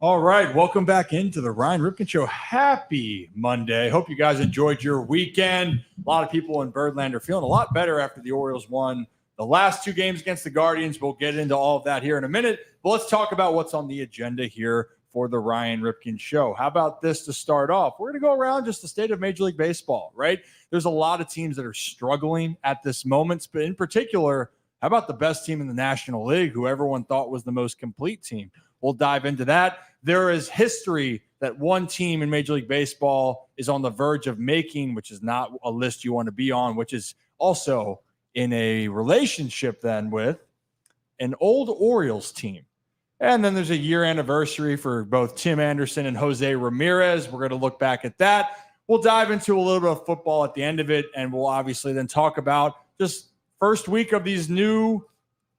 All right, welcome back into the Ryan Ripken Show. Happy Monday. Hope you guys enjoyed your weekend. A lot of people in Birdland are feeling a lot better after the Orioles won the last two games against the Guardians. We'll get into all of that here in a minute, but let's talk about what's on the agenda here for the Ryan Ripken Show. How about this to start off? We're going to go around just the state of Major League Baseball, right? There's a lot of teams that are struggling at this moment, but in particular, how about the best team in the National League, who everyone thought was the most complete team? We'll dive into that. There is history that one team in Major League Baseball is on the verge of making, which is not a list you want to be on, which is also in a relationship then with an old Orioles team. And then there's a year anniversary for both Tim Anderson and Jose Ramirez. We're going to look back at that. We'll dive into a little bit of football at the end of it, and we'll obviously then talk about just first week of these new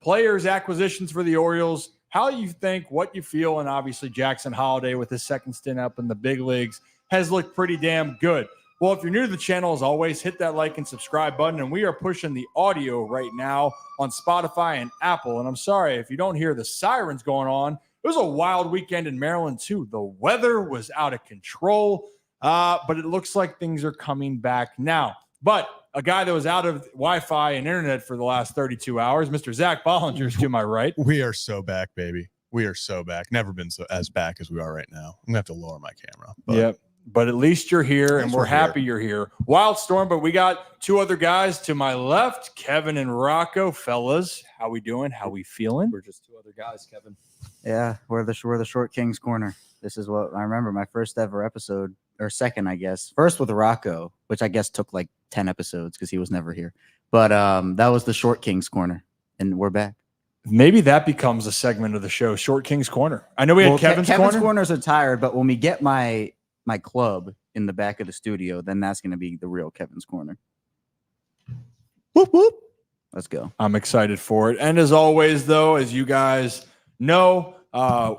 players acquisitions for the Orioles, how you think, what you feel, and obviously Jackson Holliday with his second stint up in the big leagues has looked pretty damn good. Well, if you're new to the channel, as always, hit that like and subscribe button, and we are pushing the audio right now on Spotify and Apple. And I'm sorry if you don't hear the sirens going on. It was a wild weekend in Maryland, too. The weather was out of control, but it looks like things are coming back now. But a guy that was out of Wi-Fi and internet for the last 32 hours, Mr. Zach Bollinger's to my right. We are so back, baby. We are so back. Never been so as back as we are right now. I'm going to have to lower my camera. Yep. But at least you're here, and we're happy you're here. Wild storm, but we got two other guys to my left, Kevin and Rocco. Fellas, how we doing? How we feeling? We're just two other guys, Kevin. Yeah, we're the Short King's Corner. This is what I remember my first ever episode, or second, I guess. First with Rocco, which I guess took like 10 episodes because he was never here. But that was the Short King's Corner, and we're back. Maybe that becomes a segment of the show, Short King's Corner. I know we had Kevin's Corner. Kevin's Corners are tired, but when we get my club in the back of the studio, then that's going to be the real Kevin's Corner. Whoop, whoop. Let's go. I'm excited for it. And as always, though, as you guys know,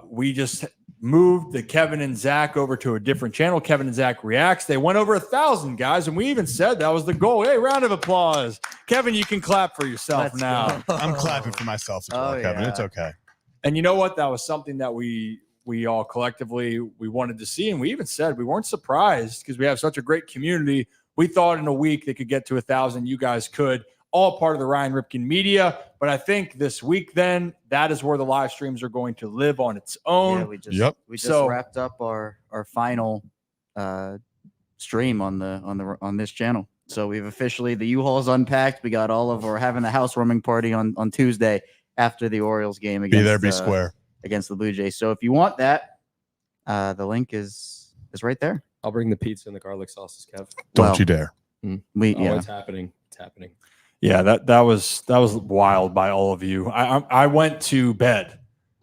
we just moved the Kevin and Zach over to a different channel. Kevin and Zach Reacts. They went over 1,000, guys, and we even said that was the goal. Hey, round of applause. Kevin, you can clap for yourself now. I'm clapping for myself as well, Kevin. Yeah. It's okay. And you know what? That was something that we all collectively, we wanted to see. And we even said we weren't surprised because we have such a great community. We thought in a week they could get to 1,000. You guys could. All part of the Ryan Ripken media. But I think this week then, that is where the live streams are going to live on its own. Yeah, we just wrapped up our final stream on this channel. So we've officially, the U-Haul's unpacked. We got we're having the housewarming party on Tuesday after the Orioles game against Be there, be square. Against the Blue Jays. So if you want that, the link is right there. I'll bring the pizza and the garlic sauces, Kev. Don't you dare. It's happening. It's happening. Yeah, that was wild by all of you. I went to bed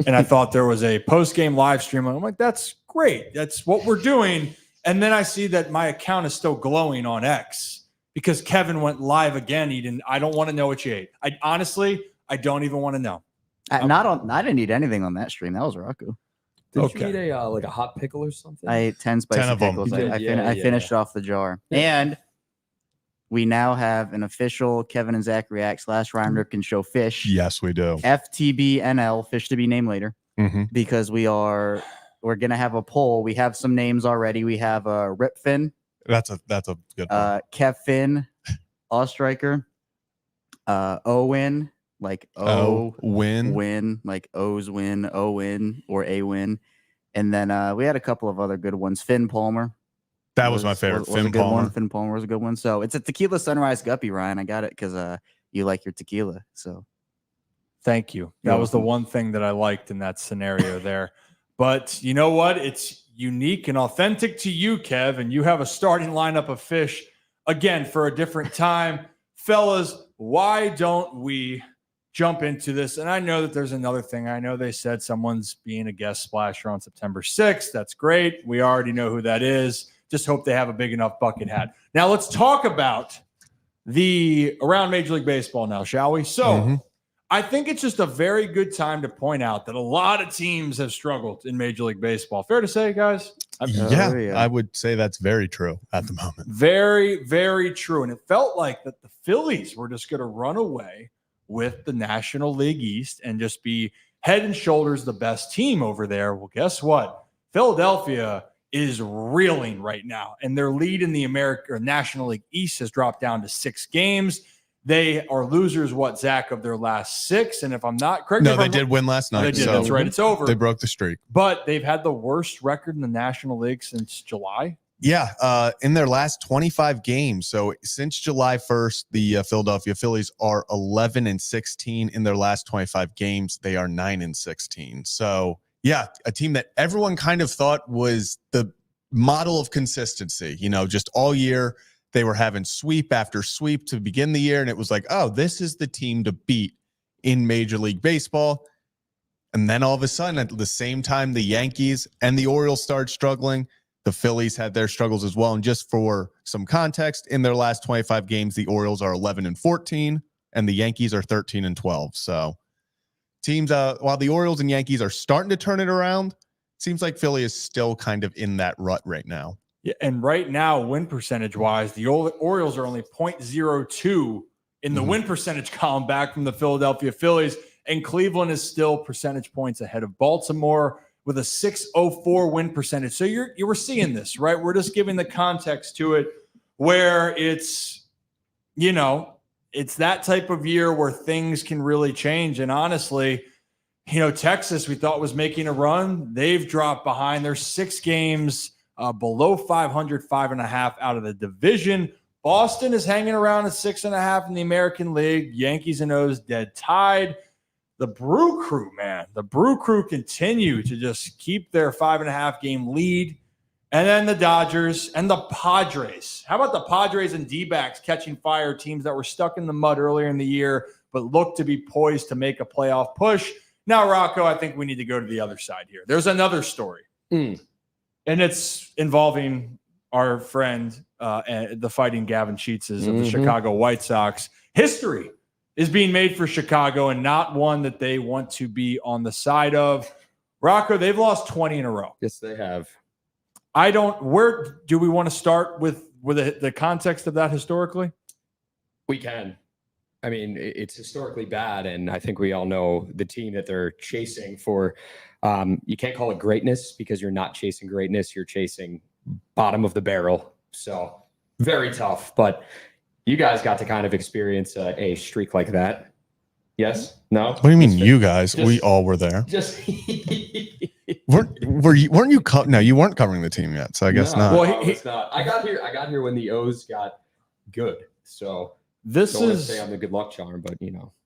and I thought there was a post-game live stream. I'm like, that's great. That's what we're doing. And then I see that my account is still glowing on X because Kevin went live again. I don't want to know what you ate. I don't even want to know. I didn't eat anything on that stream. That was Rocco. Did you eat a hot pickle or something? I ate 10 spicy 10 of them. pickles. I finished off the jar. Yeah. And we now have an official Kevin and Zach React / Ryan Ripken Show fish. Yes, we do. FTBNL, fish to be named later, because we're gonna have a poll. We have some names already. We have Ripfin. That's a good one. Kevin, Ostriker, Owen, like win, like O's win, O win, or A win. And then we had a couple of other good ones. Finn Palmer. That was my favorite. Finn Palmer. Finn Palmer was a good one. So it's a Tequila Sunrise Guppy, Ryan. I got it because you like your tequila. So thank you. That was the one thing that I liked in that scenario there. But you know what? It's unique and authentic to you, Kev, and you have a starting lineup of fish again for a different time. Fellas, why don't we jump into this? And I know that there's another thing. I know they said someone's being a guest splasher on September 6th. That's great. We already know who that is. Just hope they have a big enough bucket hat. Now let's talk about around Major League Baseball now, shall we? So I think it's just a very good time to point out that a lot of teams have struggled in Major League Baseball. Fair to say, guys? Yeah, I would say that's very true at the moment. Very, very true. And it felt like that the Phillies were just going to run away with the National League East and just be head and shoulders the best team over there. Well, guess what? Philadelphia is reeling right now, and their lead in the National League East has dropped down to 6 games. They are losers, Zach, of their last 6? And if I'm not correct, they did win last night. They did. So that's right. It's over. They broke the streak. But they've had the worst record in the National League since July. Yeah, in their last 25 games. So since July 1st, the Philadelphia Phillies are 11-16 in their last 25 games. They are 9-16. So yeah, a team that everyone kind of thought was the model of consistency. Just all year they were having sweep after sweep to begin the year, and it was like, oh, this is the team to beat in Major League Baseball. And then all of a sudden, at the same time, the Yankees and the Orioles started struggling. The Phillies had their struggles as well. And just for some context, in their last 25 games, the Orioles are 11-14 and the Yankees are 13-12. So teams, while the Orioles and Yankees are starting to turn it around, it seems like Philly is still kind of in that rut right now. Yeah, and right now, win percentage wise, the Orioles are only 0.02 in the win percentage column back from the Philadelphia Phillies. And Cleveland is still percentage points ahead of Baltimore with a 604 win percentage. So you were seeing this, right? We're just giving the context to it where it's that type of year where things can really change. And honestly, Texas, we thought was making a run. They've dropped behind. They're 6 games below 500, 5.5 out of the division. Boston is hanging around at 6.5 in the American League. Yankees and O's dead tied. The Brew Crew, man. The Brew Crew continue to just keep their 5.5 game lead. And then the Dodgers and the Padres. How about the Padres and D-backs catching fire, teams that were stuck in the mud earlier in the year but look to be poised to make a playoff push? Now, Rocco, I think we need to go to the other side here. There's another story. And it's involving our friend, the Fighting Gavin Sheetses of the Chicago White Sox. History is being made for Chicago and not one that they want to be on the side of. Rocco, they've lost 20 in a row. Yes, they have. Where do we want to start with the context of that historically? We can. I mean, it's historically bad, and I think we all know the team that they're chasing for. You can't call it greatness because you're not chasing greatness. You're chasing bottom of the barrel. So very tough. But you guys got to kind of experience a streak like that. Yes? No? What do you mean, you guys? We all were there. Weren't you? No, you weren't covering the team yet, so I guess not. Well, it's not. I got here when the O's got good. So this don't is say I'm the good luck charm, but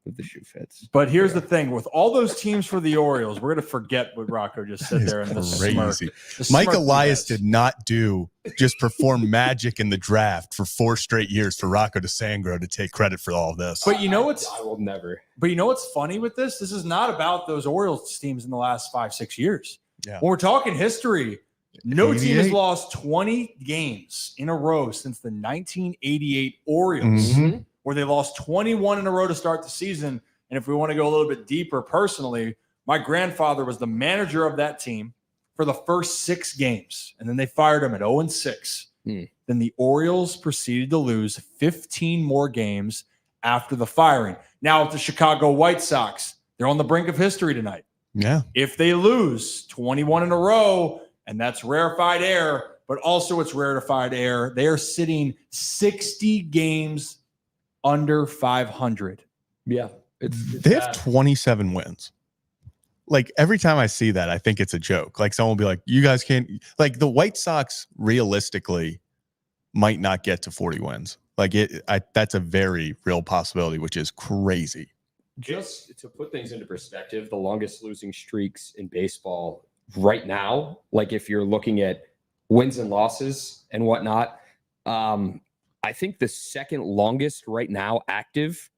if the shoe fits. But here's the thing: with all those teams for the Orioles, we're gonna forget what Rocco just said there in the crazy. Smirk. Mike Elias did not just perform magic in the draft for 4 straight years for Rocco DeSangro to take credit for all of this. But I will never. But you know what's funny with this? This is not about those Orioles teams in the last 5-6 years. Yeah. When we're talking history, no team has lost 20 games in a row since the 1988 Orioles, where they lost 21 in a row to start the season. And if we want to go a little bit deeper personally, my grandfather was the manager of that team for the first 6 games, and then they fired him at 0-6. Then the Orioles proceeded to lose 15 more games after the firing. Now with the Chicago White Sox, they're on the brink of history tonight. Yeah. If they lose 21 in a row, and that's rarefied air, but also it's rarefied air, they are sitting 60 games under 500. Yeah. They have 27 wins. Like every time I see that, I think it's a joke. Like someone will be like, you guys can't, like the White Sox realistically might not get to 40 wins. Like that's a very real possibility, which is crazy. Just to put things into perspective, the longest losing streaks in baseball right now, like if you're looking at wins and losses and whatnot, I think the second longest right now active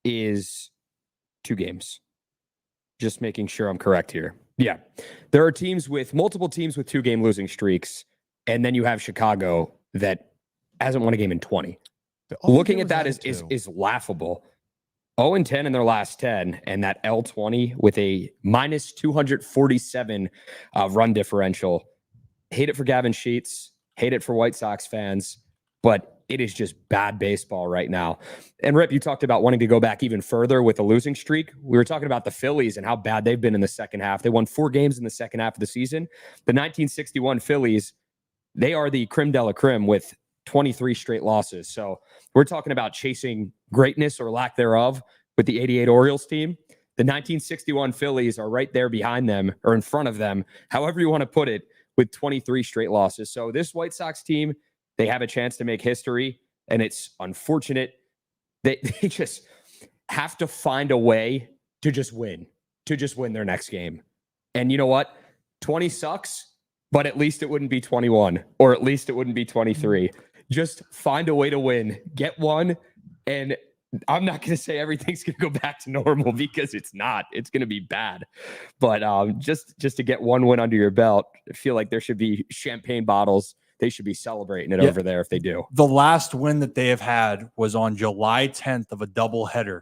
is 2 games. Just making sure I'm correct here. Yeah. There are multiple teams with 2-game losing streaks. And then you have Chicago that hasn't won a game in 20. Looking at that is laughable. 0-10 in their last 10. And that L20 with a minus 247 run differential. Hate it for Gavin Sheets. Hate it for White Sox fans. But it is just bad baseball right now. And Rip, you talked about wanting to go back even further with a losing streak. We were talking about the Phillies and how bad they've been in the second half. They won 4 games in the second half of the season. The 1961 Phillies, they are the creme de la creme with 23 straight losses. So we're talking about chasing greatness or lack thereof with the 88 Orioles team. The 1961 Phillies are right there behind them or in front of them, however you want to put it, with 23 straight losses. So this White Sox team, they have a chance to make history, and it's unfortunate. They just have to find a way to just win their next game. And you know what? 20 sucks, but at least it wouldn't be 21, or at least it wouldn't be 23. Just find a way to win, get one, and I'm not going to say everything's going to go back to normal because it's not. It's going to be bad. But just to get one win under your belt, I feel like there should be champagne bottles. They should be celebrating it over there if they do. The last win that they have had was on July 10th of a doubleheader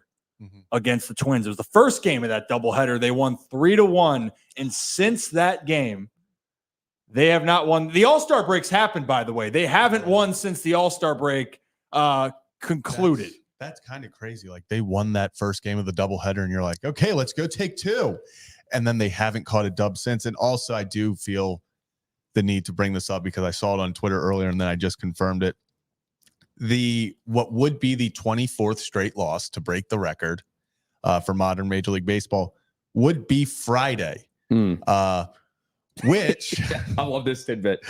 against the Twins. It was the first game of that doubleheader. They won 3-1. And since that game, they have not won. The All-Star breaks happened, by the way. They haven't won since the All-Star break concluded. That's kind of crazy. Like they won that first game of the doubleheader, and you're like, okay, let's go take 2. And then they haven't caught a dub since. And also, I do feel the need to bring this up because I saw it on Twitter earlier, and then I just confirmed it. What would be the 24th straight loss to break the record for modern Major League Baseball would be Friday, which I love this tidbit.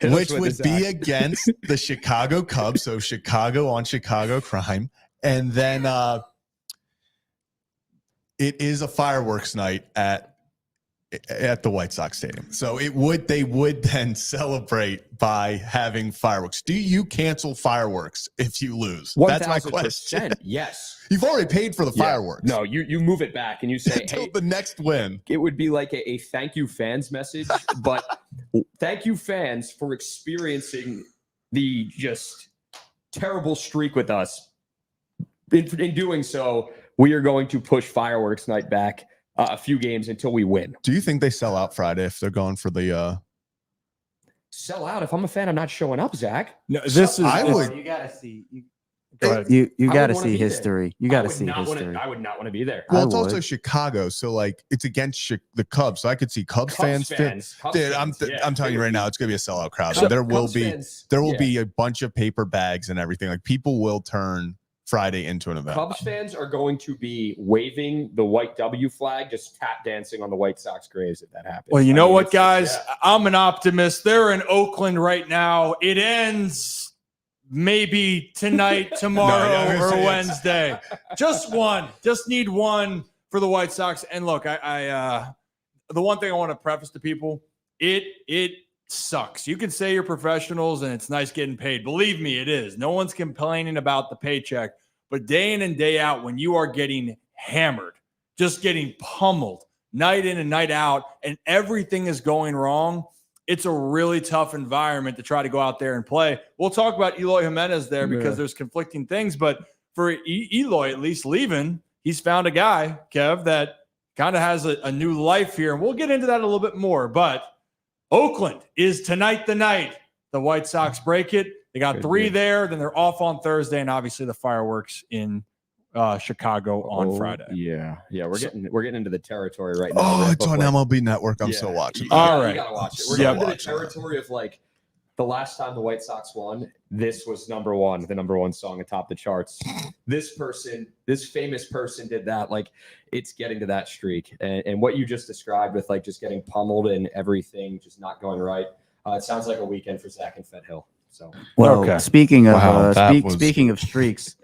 Which would be against the Chicago Cubs. So Chicago on Chicago crime. And then it is a fireworks night at the White Sox Stadium. So they would then celebrate by having fireworks. Do you cancel fireworks if you lose? That's my question. Yes. You've already paid for the fireworks. No, you move it back and you say, until hey, the next win. It would be like a thank you fans message, but thank you fans for experiencing the just terrible streak with us. In doing so, we are going to push fireworks night back a few games until we win. Do you think they sell out Friday if they're going for the sell out? If I'm a fan, I'm not showing up, Zach. No, this is. I would. You gotta see. Go ahead. You gotta see history. You gotta see history. I would not want to be there. Well, it's also Chicago, so like it's against the Cubs. So I could see Cubs fans. Dude, I'm telling you right now, it's gonna be a sellout crowd. So there will be a bunch of paper bags and everything. Like people will turn Friday into an event. Cubs fans are going to be waving the white W flag, just tap dancing on the White Sox graves if that happens. Well, you know what, guys? I'm an optimist. They're in Oakland right now. It ends maybe tonight, tomorrow, or Wednesday. Just one. Just need one for the White Sox. And look, I the one thing I want to preface to people, it sucks. You can say you're professionals and it's nice getting paid. Believe me, it is. No one's complaining about the paycheck. But day in and day out, when you are getting hammered, just getting pummeled night in and night out, and everything is going wrong, it's a really tough environment to try to go out there and play. We'll talk about Eloy Jimenez there because there's conflicting things. But for Eloy, at least leaving, he's found a guy, Kev, that kind of has a new life here. And we'll get into that a little bit more. But Oakland is tonight the night the White Sox break it. They got 3 there. Then they're off on Thursday. And obviously the fireworks in Chicago on Friday. Yeah. We're getting into the territory right now. Oh, it's on MLB Network. I'm still watching. All right. You gotta watch it. We're getting into the territory of like the last time the White Sox won, this was the number one song atop the charts. This famous person did that. Like it's getting to that streak. And what you just described with like just getting pummeled and everything just not going right. It sounds like a weekend for Zach and Fed Hill. So speaking of speaking of streaks,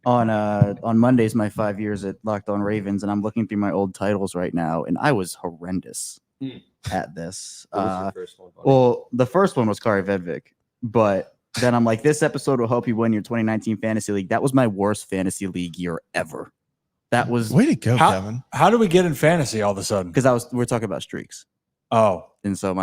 on Monday's my 5 years at Locked On Ravens, and I'm looking through my old titles right now, and I was horrendous at this. What was your first one, buddy? Well, the first one was Kari Vedvik, but then I'm like, this episode will help you win your 2019 fantasy league. That was my worst fantasy league year ever. That was way to go, Kevin. How do we get in fantasy all of a sudden? Because we're talking about streaks. Oh, and so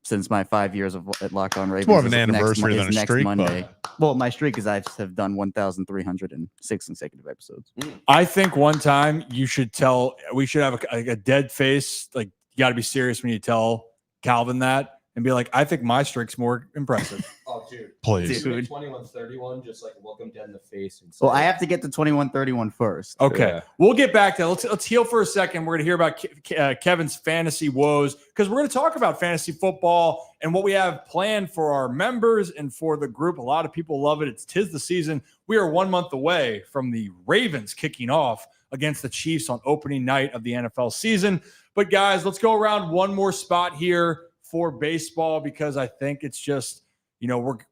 since my 5 years at Locked On Ravens, it's more of an anniversary than a streak. Monday. Well, my streak is I have done 1,306 consecutive episodes. I think one time we should have a dead face. Like you got to be serious when you tell Calvin that. and be like, I think my streak's more impressive. Oh, dude. Please. Dude. 21-31, just like look him dead in the face. And say, Well, I have to get to 21-31 first. Okay, Yeah. we'll get back to that. Let's heal for a second. We're going to hear about Kevin's fantasy woes because we're going to talk about fantasy football and what we have planned for our members and for the group. A lot of people love it. It's 'tis the season. We are 1 month away from the Ravens kicking off against the Chiefs on opening night of the NFL season. But guys, let's go around one more spot here for baseball because I think it's just,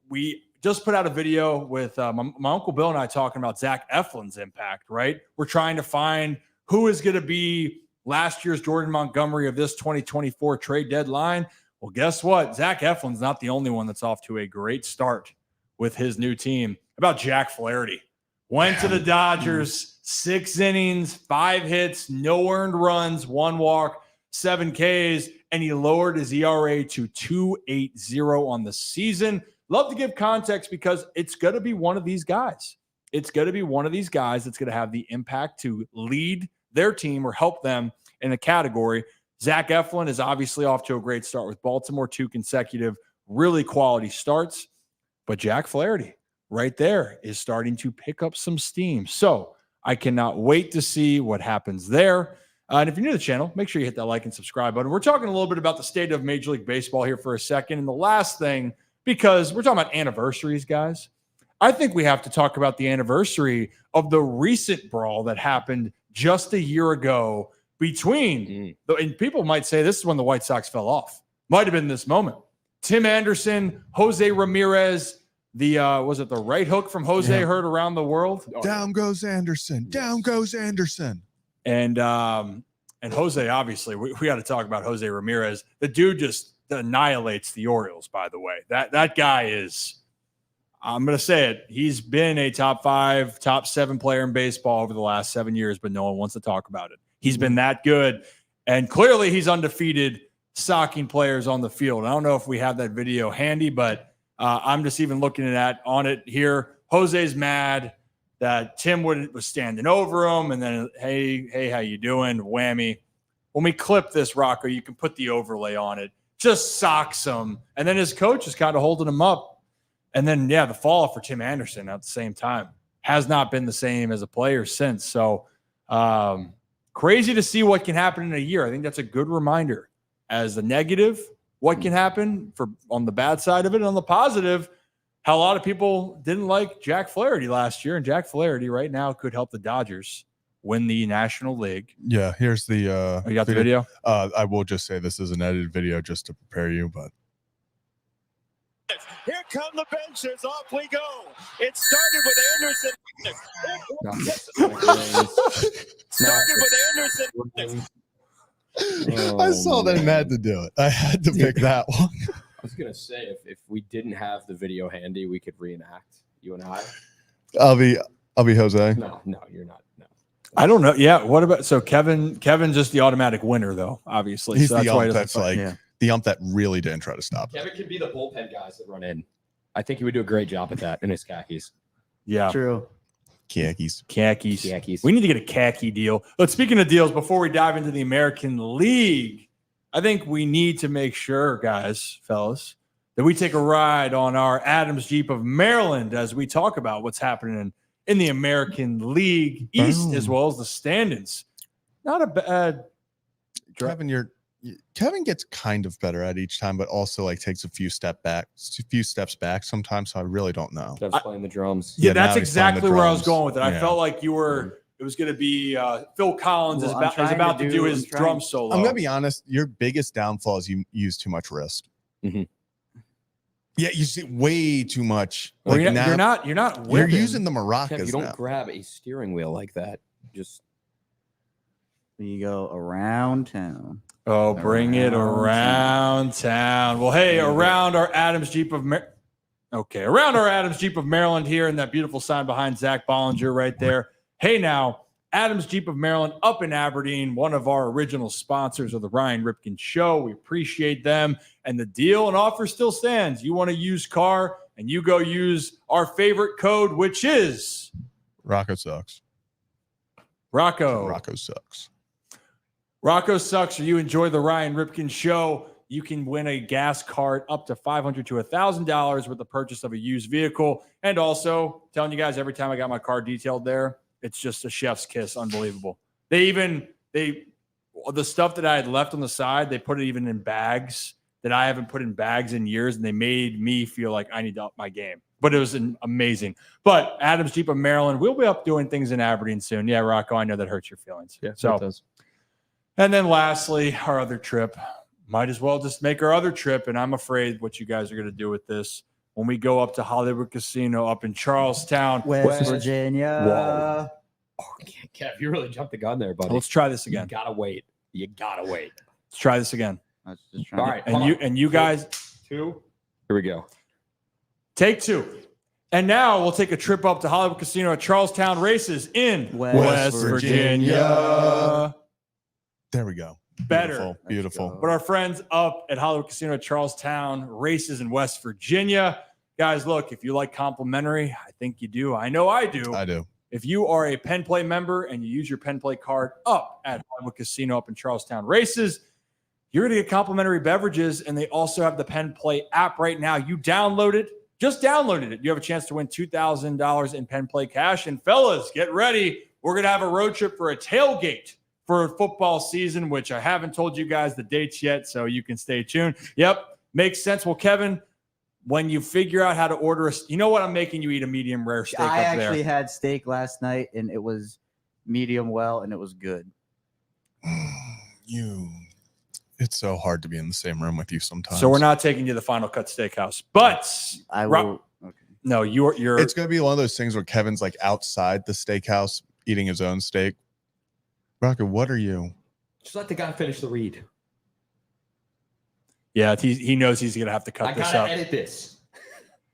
we just put out a video with my Uncle Bill and I talking about Zach Eflin's impact, right? We're trying to find who is going to be last year's Jordan Montgomery of this 2024 trade deadline. Well, guess what? Zach Eflin's not the only one that's off to a great start with his new team. How about Jack Flaherty? Went to the Dodgers, 6 innings, 5 hits, no earned runs, 1 walk, 7 Ks, and he lowered his ERA to 2.80 on the season. Love to give context because it's going to be one of these guys. It's going to be one of these guys that's going to have the impact to lead their team or help them in a category. Zach Eflin is obviously off to a great start with Baltimore, 2 consecutive really quality starts. But Jack Flaherty right there is starting to pick up some steam. So I cannot wait to see what happens there. And if you're new to the channel, make sure you hit that like and subscribe button. We're talking a little bit about the state of Major League Baseball here for a second. And the last thing, because we're talking about anniversaries, guys, I think we have to talk about the anniversary of the recent brawl that happened just a year ago between, and people might say this is when the White Sox fell off. Might have been this moment. Tim Anderson, Jose Ramirez, was it the right hook from Jose heard around the world? Down goes Anderson. Down goes Anderson. And Jose, obviously, we got to talk about Jose Ramirez. The dude just annihilates the Orioles, by the way. That guy is, I'm going to say it, he's been a top 5, top 7 player in baseball over the last 7 years, but no one wants to talk about it. He's been that good. And clearly he's undefeated socking players on the field. I don't know if we have that video handy, but I'm just even looking at on it here. Jose's mad that Tim was standing over him, and then, hey, how you doing? Whammy. When we clip this, Rocco, you can put the overlay on it. Just socks him, and then his coach is kind of holding him up. And then, the fall off for Tim Anderson at the same time has not been the same as a player since. So crazy to see what can happen in a year. I think that's a good reminder as the negative, what can happen on the bad side of it, and on the positive, how a lot of people didn't like Jack Flaherty last year, and Jack Flaherty right now could help the Dodgers win the National League. Yeah, here's the you got the video? I will just say this is an edited video just to prepare you, but here come the benches, off we go. It started with Anderson. Started with Anderson. I saw that and had to do it. I had to pick that one. I was going to say, if we didn't have the video handy, we could reenact, you and I. I'll be Jose. No, you're not. No. I don't know. Yeah. What about, so Kevin's just the automatic winner though, obviously. He's so the ump that's fight. like the ump that really didn't try to stop it. Kevin could be the bullpen guys that run in. I think he would do a great job at that in his khakis. Yeah. True. Khakis. We need to get a khaki deal. But speaking of deals, before we dive into the American League, I think we need to make sure, guys, fellas, that we take a ride on our Adams Jeep of Maryland as we talk about what's happening in the American League East as well as the standings. Not a bad Kevin gets kind of better at each time, but also like takes a few steps back sometimes. So I really don't know. Kevin's playing the drums. Yeah, now that's he's playing the exactly where I was drums. going with it. I Yeah. felt like it was going to be Phil Collins is about to do his drum solo. I'm gonna be honest. Your biggest downfall is you use too much wrist. Mm-hmm. Yeah, you see way too much. Well, Like you're now, not you're whipping. using the maracas Kev, you don't now. grab a steering wheel like that. Just You go around town. Oh, bring it around town. Well, hey, around our Adams Jeep of Maryland here in that beautiful sign behind Zach Bollinger right there. Hey, now, Adams Jeep of Maryland up in Aberdeen, one of our original sponsors of the Ryan Ripken Show. We appreciate them. And the deal and offer still stands. You want a used car and you go use our favorite code, which is Rocco sucks. Rocco. Rocco sucks. Rocco sucks, or you enjoy the Ryan Ripken Show. you can win a gas card up to $500 to $1,000 with the purchase of a used vehicle. And also telling you guys, every time I got my car detailed there, it's just a chef's kiss. Unbelievable. The stuff that I had left on the side, they put it even in bags that I haven't put in bags in years, and they made me feel like I need to up my game. But it was amazing. But Adams Jeep of Maryland, we'll be up doing things in Aberdeen soon. Yeah, Rocco, I know that hurts your feelings. Yeah, so it does. And then lastly, our other trip. Might as well just make our other trip, and I'm afraid what you guys are going to do with this when we go up to Hollywood Casino up in Charlestown, West Virginia. Whoa. Oh, Kev, you really jumped the gun there, buddy. Let's try this again. You gotta wait. Let's try this again. I was just trying All to- right. And you guys, two. Here we go. Take two. And now we'll take a trip up to Hollywood Casino at Charlestown Races in West Virginia. There we go. Better. Beautiful. But our friends up at Hollywood Casino at Charlestown Races in West Virginia. Guys, look, if you like complimentary, I think you do. I know I do. I do. If you are a Penn Play member and you use your Penn Play card up at Hollywood Casino up in Charlestown Races, you're going to get complimentary beverages, and they also have the Penn Play app right now. You download it. Just downloaded it. You have a chance to win $2,000 in Penn Play cash. And fellas, get ready. We're going to have a road trip for a tailgate for football season, which I haven't told you guys the dates yet, so you can stay tuned. Yep, makes sense. Well, Kevin, when you figure out how to order you know what? I'm making you eat a medium rare steak I up there. actually had steak last night, and it was medium well, and it was good. It's so hard to be in the same room with you sometimes. So we're not taking you to the Final Cut Steakhouse, but I will. Okay. no, you're. It's gonna be one of those things where Kevin's like outside the steakhouse eating his own steak. Rocket, what are you? Just let the guy finish the read. Yeah, he knows he's gonna have to cut I this gotta up. edit this.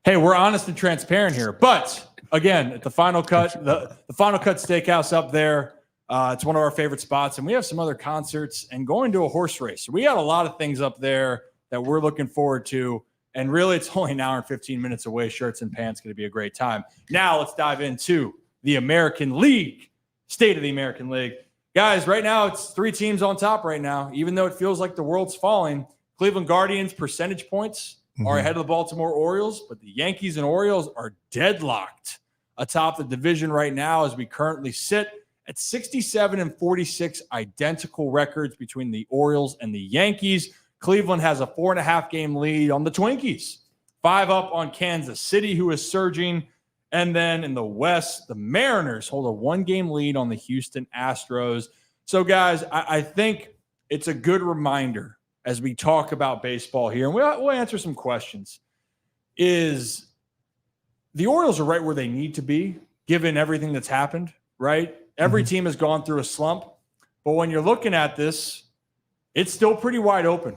Hey, we're honest and transparent here, but again, at the Final Cut, the Final Cut Steakhouse up there. It's one of our favorite spots, and we have some other concerts and going to a horse race. So we got a lot of things up there that we're looking forward to. And really, it's only an hour and 15 minutes away. Shirts and pants, going to be a great time. Now let's dive into the American League, state of the American League. Guys, right now it's 3 teams on top right now, even though it feels like the world's falling. Cleveland Guardians percentage points are ahead of the Baltimore Orioles, but the Yankees and Orioles are deadlocked atop the division right now as we currently sit at 67 and 46 identical records between the Orioles and the Yankees. Cleveland has a 4.5 game lead on the Twinkies, 5 up on Kansas City, who is surging. And then in the West, the Mariners hold a 1 game lead on the Houston Astros. So, guys, I think it's a good reminder as we talk about baseball here, and we'll answer some questions, is the Orioles are right where they need to be, given everything that's happened, right? Every team has gone through a slump, but when you're looking at this, it's still pretty wide open,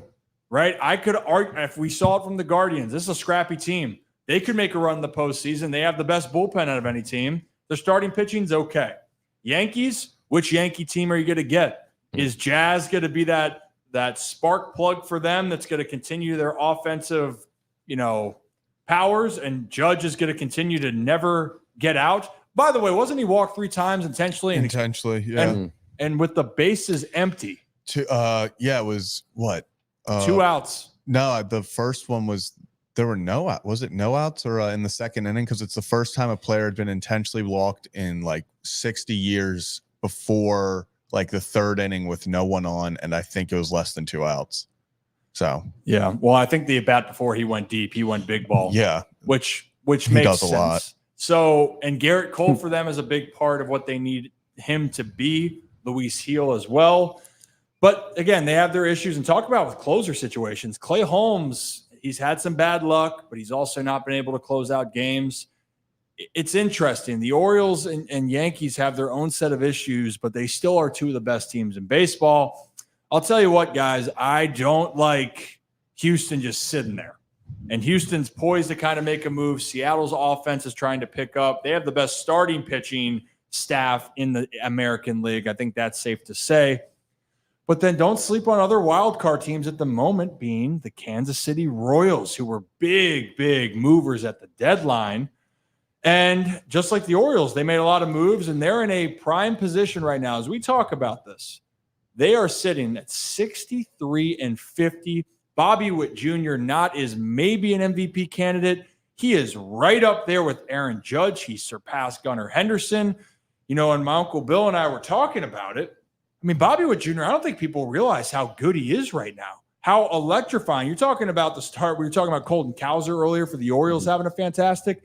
right? I could argue, if we saw it from the Guardians, this is a scrappy team. They could make a run in the postseason. They have the best bullpen out of any team. Their starting pitching's okay. Yankees, which Yankee team are you going to get? Is Jazz going to be that spark plug for them that's going to continue their offensive, powers, and Judge is going to continue to never get out? By the way, wasn't he walked 3 times intentionally? Intentionally, yeah. And with the bases empty. It was what? 2 outs. No, the first one was there were no out. Was it no outs or in the second inning? Because it's the first time a player had been intentionally walked in like 60 years before like the 3rd inning with no one on, and I think it was less than 2 outs. So yeah, well, I think the at bat before he went deep, he went big ball. Yeah, which he makes does sense. a lot. So, and Garrett Cole for them is a big part of what they need him to be. Luis Heel as well. But again, they have their issues, and talk about with closer situations. Clay Holmes, he's had some bad luck, but he's also not been able to close out games. It's interesting. The Orioles and Yankees have their own set of issues, but they still are 2 of the best teams in baseball. I'll tell you what, guys, I don't like Houston just sitting there. And Houston's poised to kind of make a move. Seattle's offense is trying to pick up. They have the best starting pitching staff in the American League. I think that's safe to say. But then don't sleep on other wild card teams at the moment, being the Kansas City Royals, who were big movers at the deadline. And just like the Orioles, they made a lot of moves, and they're in a prime position right now. As we talk about this, they are sitting at 63 and 50 Bobby Witt Jr. not is maybe an MVP candidate. He is right up there with Aaron Judge. He surpassed Gunnar Henderson. You know, and my Uncle Bill and I were talking about it. I mean, Bobby Witt Jr., I don't think people realize how good he is right now, how electrifying. You're talking about the start. We were talking about Colton Cowser earlier for the Orioles having a fantastic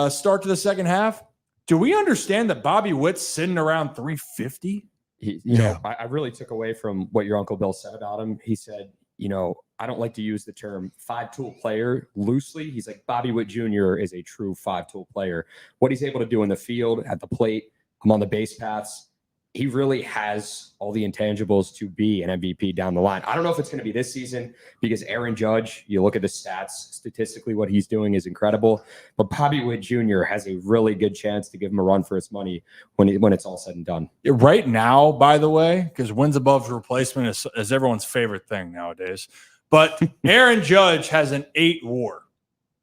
start to the second half. Do we understand that Bobby Witt's sitting around 350? You know, I really took away from what your Uncle Bill said about him. He said, you know, I don't like to use the term five-tool player loosely. He's like, Bobby Witt Jr. is a true five-tool player. What he's able to do in the field, at the plate, on the base paths, he really has all the intangibles to be an MVP down the line. I don't know if it's going to be this season because Aaron Judge, you look at the stats, statistically what he's doing is incredible. But Bobby Witt Jr. has a really good chance to give him a run for his money when it's all said and done. Right now, by the way, because wins above replacement is everyone's favorite thing nowadays. But Aaron Judge has an 8 WAR,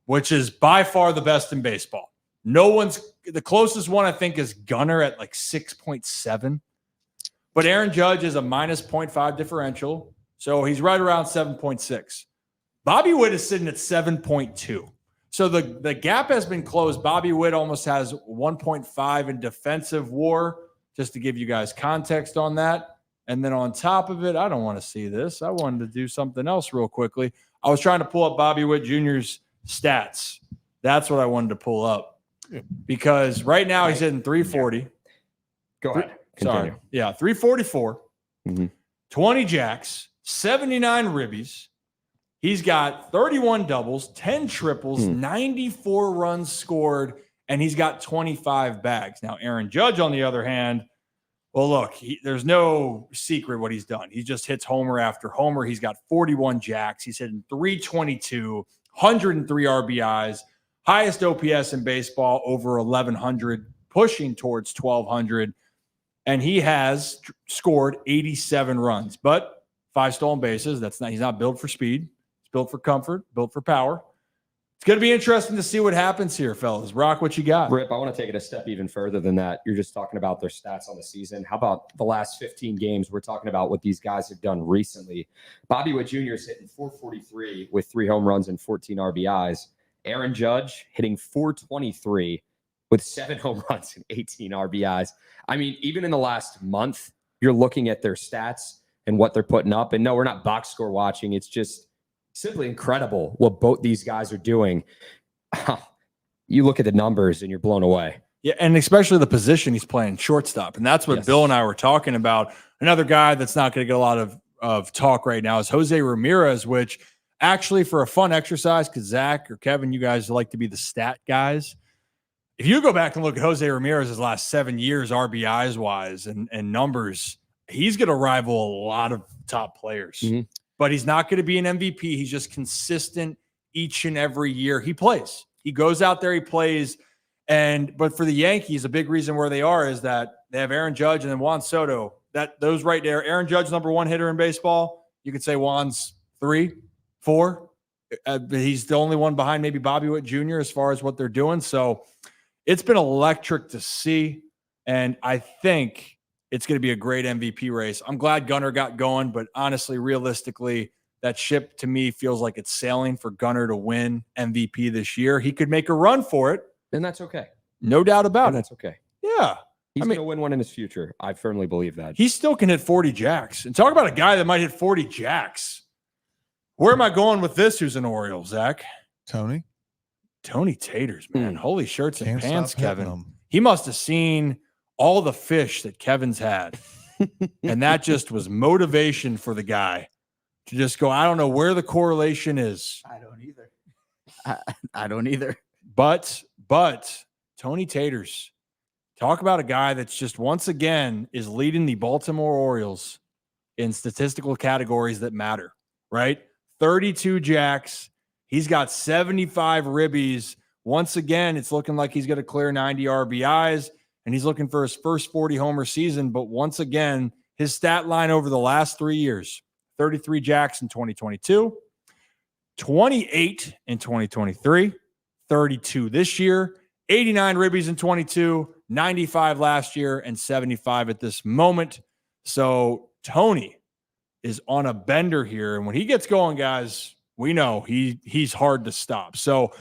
which is by far the best in baseball. The closest one, I think, is Gunnar at like 6.7. But Aaron Judge is a minus 0.5 differential. So he's right around 7.6. Bobby Witt is sitting at 7.2. So the gap has been closed. Bobby Witt almost has 1.5 in defensive WAR, just to give you guys context on that. And then on top of it, I don't want to see this. I wanted to do something else real quickly. I was trying to pull up Bobby Witt Jr.'s stats. That's what I wanted to pull up. Because right now he's hitting 340. Go ahead. Sorry. Yeah, 344. 20 jacks, 79 ribbies. He's got 31 doubles, 10 triples, 94 runs scored, and he's got 25 bags. Now, Aaron Judge, on the other hand, well, look, there's no secret what he's done. He just hits homer after homer. He's got 41 jacks. He's hitting 322, 103 RBIs, highest OPS in baseball, over 1,100, pushing towards 1,200. And he has scored 87 runs, but 5 stolen bases. He's not built for speed. He's built for comfort, built for power. It's going to be interesting to see what happens here, fellas. Rock, what you got? Rip, I want to take it a step even further than that. You're just talking about their stats on the season. How about the last 15 games? We're talking about what these guys have done recently. Bobby Witt Jr. is hitting 443 with 3 home runs and 14 RBIs. Aaron Judge hitting 423 with 7 home runs and 18 RBIs. I mean, even in the last month, you're looking at their stats and what they're putting up. And no, we're not box score watching. It's just simply incredible what both these guys are doing. You look at the numbers and you're blown away. Yeah, and especially the position he's playing, shortstop. And that's what Bill and I were talking about. Another guy that's not going to get a lot of talk right now is Jose Ramirez, which actually, for a fun exercise, because Zach or Kevin, you guys like to be the stat guys. If you go back and look at Jose Ramirez's last 7 years, RBIs wise and numbers, he's going to rival a lot of top players. But he's not going to be an MVP. He's just consistent each and every year he plays. He goes out there, he plays. But for the Yankees, a big reason where they are is that they have Aaron Judge and then Juan Soto. Those right there. Aaron Judge, number 1 hitter in baseball. You could say Juan's 3, 4. He's the only one behind maybe Bobby Witt Jr. as far as what they're doing. So it's been electric to see. And I think it's going to be a great MVP race. I'm glad Gunnar got going, but honestly, realistically, that ship to me feels like it's sailing for Gunnar to win MVP this year. He could make a run for it. And that's okay. No doubt about it. That's okay. Yeah. He's going to win one in his future. I firmly believe that. He still can hit 40 jacks. And talk about a guy that might hit 40 jacks. Where am I going with this? Who's an Oriole, Zach? Tony Taters, man. Holy shirts and Can't pants, stop hitting Kevin. them. He must have seen all the fish that Kevin's had. And that just was motivation for the guy to just go, I don't know where the correlation is. I don't either. I don't either. But Tony Taters, talk about a guy that's just once again is leading the Baltimore Orioles in statistical categories that matter, right? 32 jacks. He's got 75 ribbies. Once again, it's looking like he's going to clear 90 RBIs, and he's looking for his first 40 homer season. But once again, his stat line over the last 3 years, 33 jacks in 2022, 28 in 2023, 32 this year, 89 ribbies in 22, 95 last year, and 75 at this moment. So Tony, is on a bender here. And when he gets going, guys, we know he's hard to stop. So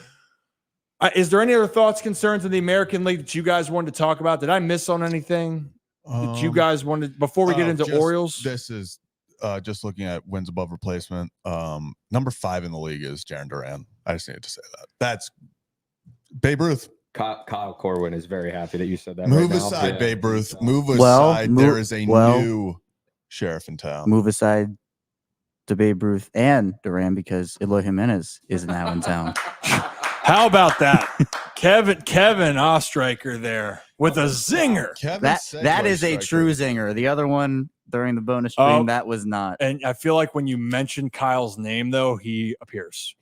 is there any other thoughts, concerns in the American League that you guys wanted to talk about? Did I miss on anything that you guys wanted before we get into Orioles? This is just looking at wins above replacement. Number 5 in the league is Jarren Duran. I just needed to say that. That's Babe Ruth. Kyle Corwin is very happy that you said that. Move right now. aside, Yeah. Babe Ruth. Move aside. There is a well, new sheriff in town. Move aside to Babe Ruth and Duran because Eloy Jimenez is now in town. How about that? Kevin Ostreicher there with a zinger. That is a true zinger. The other one during the bonus stream, that was not. And I feel like when you mention Kyle's name, though, he appears.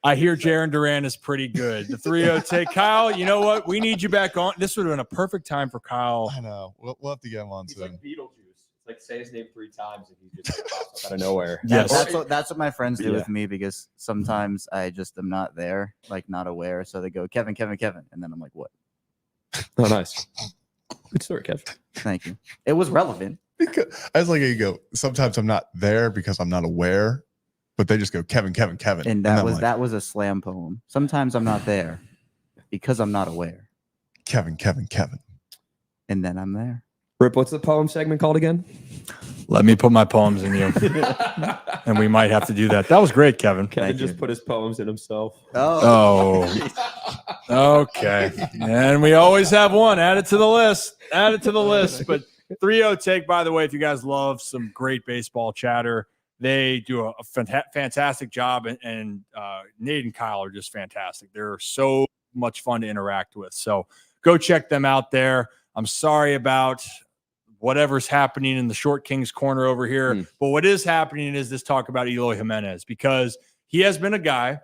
I hear Jarren Duran is pretty good. The 3-0 take. Kyle, you know what? We need you back on. This would have been a perfect time for Kyle. I know. We'll have to get him on He's soon. like Beetlejuice. It's like say his name 3 times and he just pops up out of nowhere. Yes. That's what my friends do with me because sometimes I just am not there, like not aware. So they go, Kevin. And then I'm like, what? Oh, nice. Good story, Kev. Thank you. It was relevant. Because I was like, you go. Sometimes I'm not there because I'm not aware, but they just go Kevin. And that was a slam poem. Sometimes I'm not there because I'm not aware. Kevin. And then I'm there. Rip, what's the poem segment called again? Let me put my poems in you. And we might have to do that. That was great, Kevin. Kevin just put his poems in himself. Oh. Okay. And we always have one. Add it to the list. But 3-0 take, by the way, if you guys love some great baseball chatter, they do a fantastic job. And Nate and Kyle are just fantastic. They're so much fun to interact with. So go check them out there. I'm sorry about whatever's happening in the Short Kings corner over here. But what is happening is this talk about Eloy Jimenez, because he has been a guy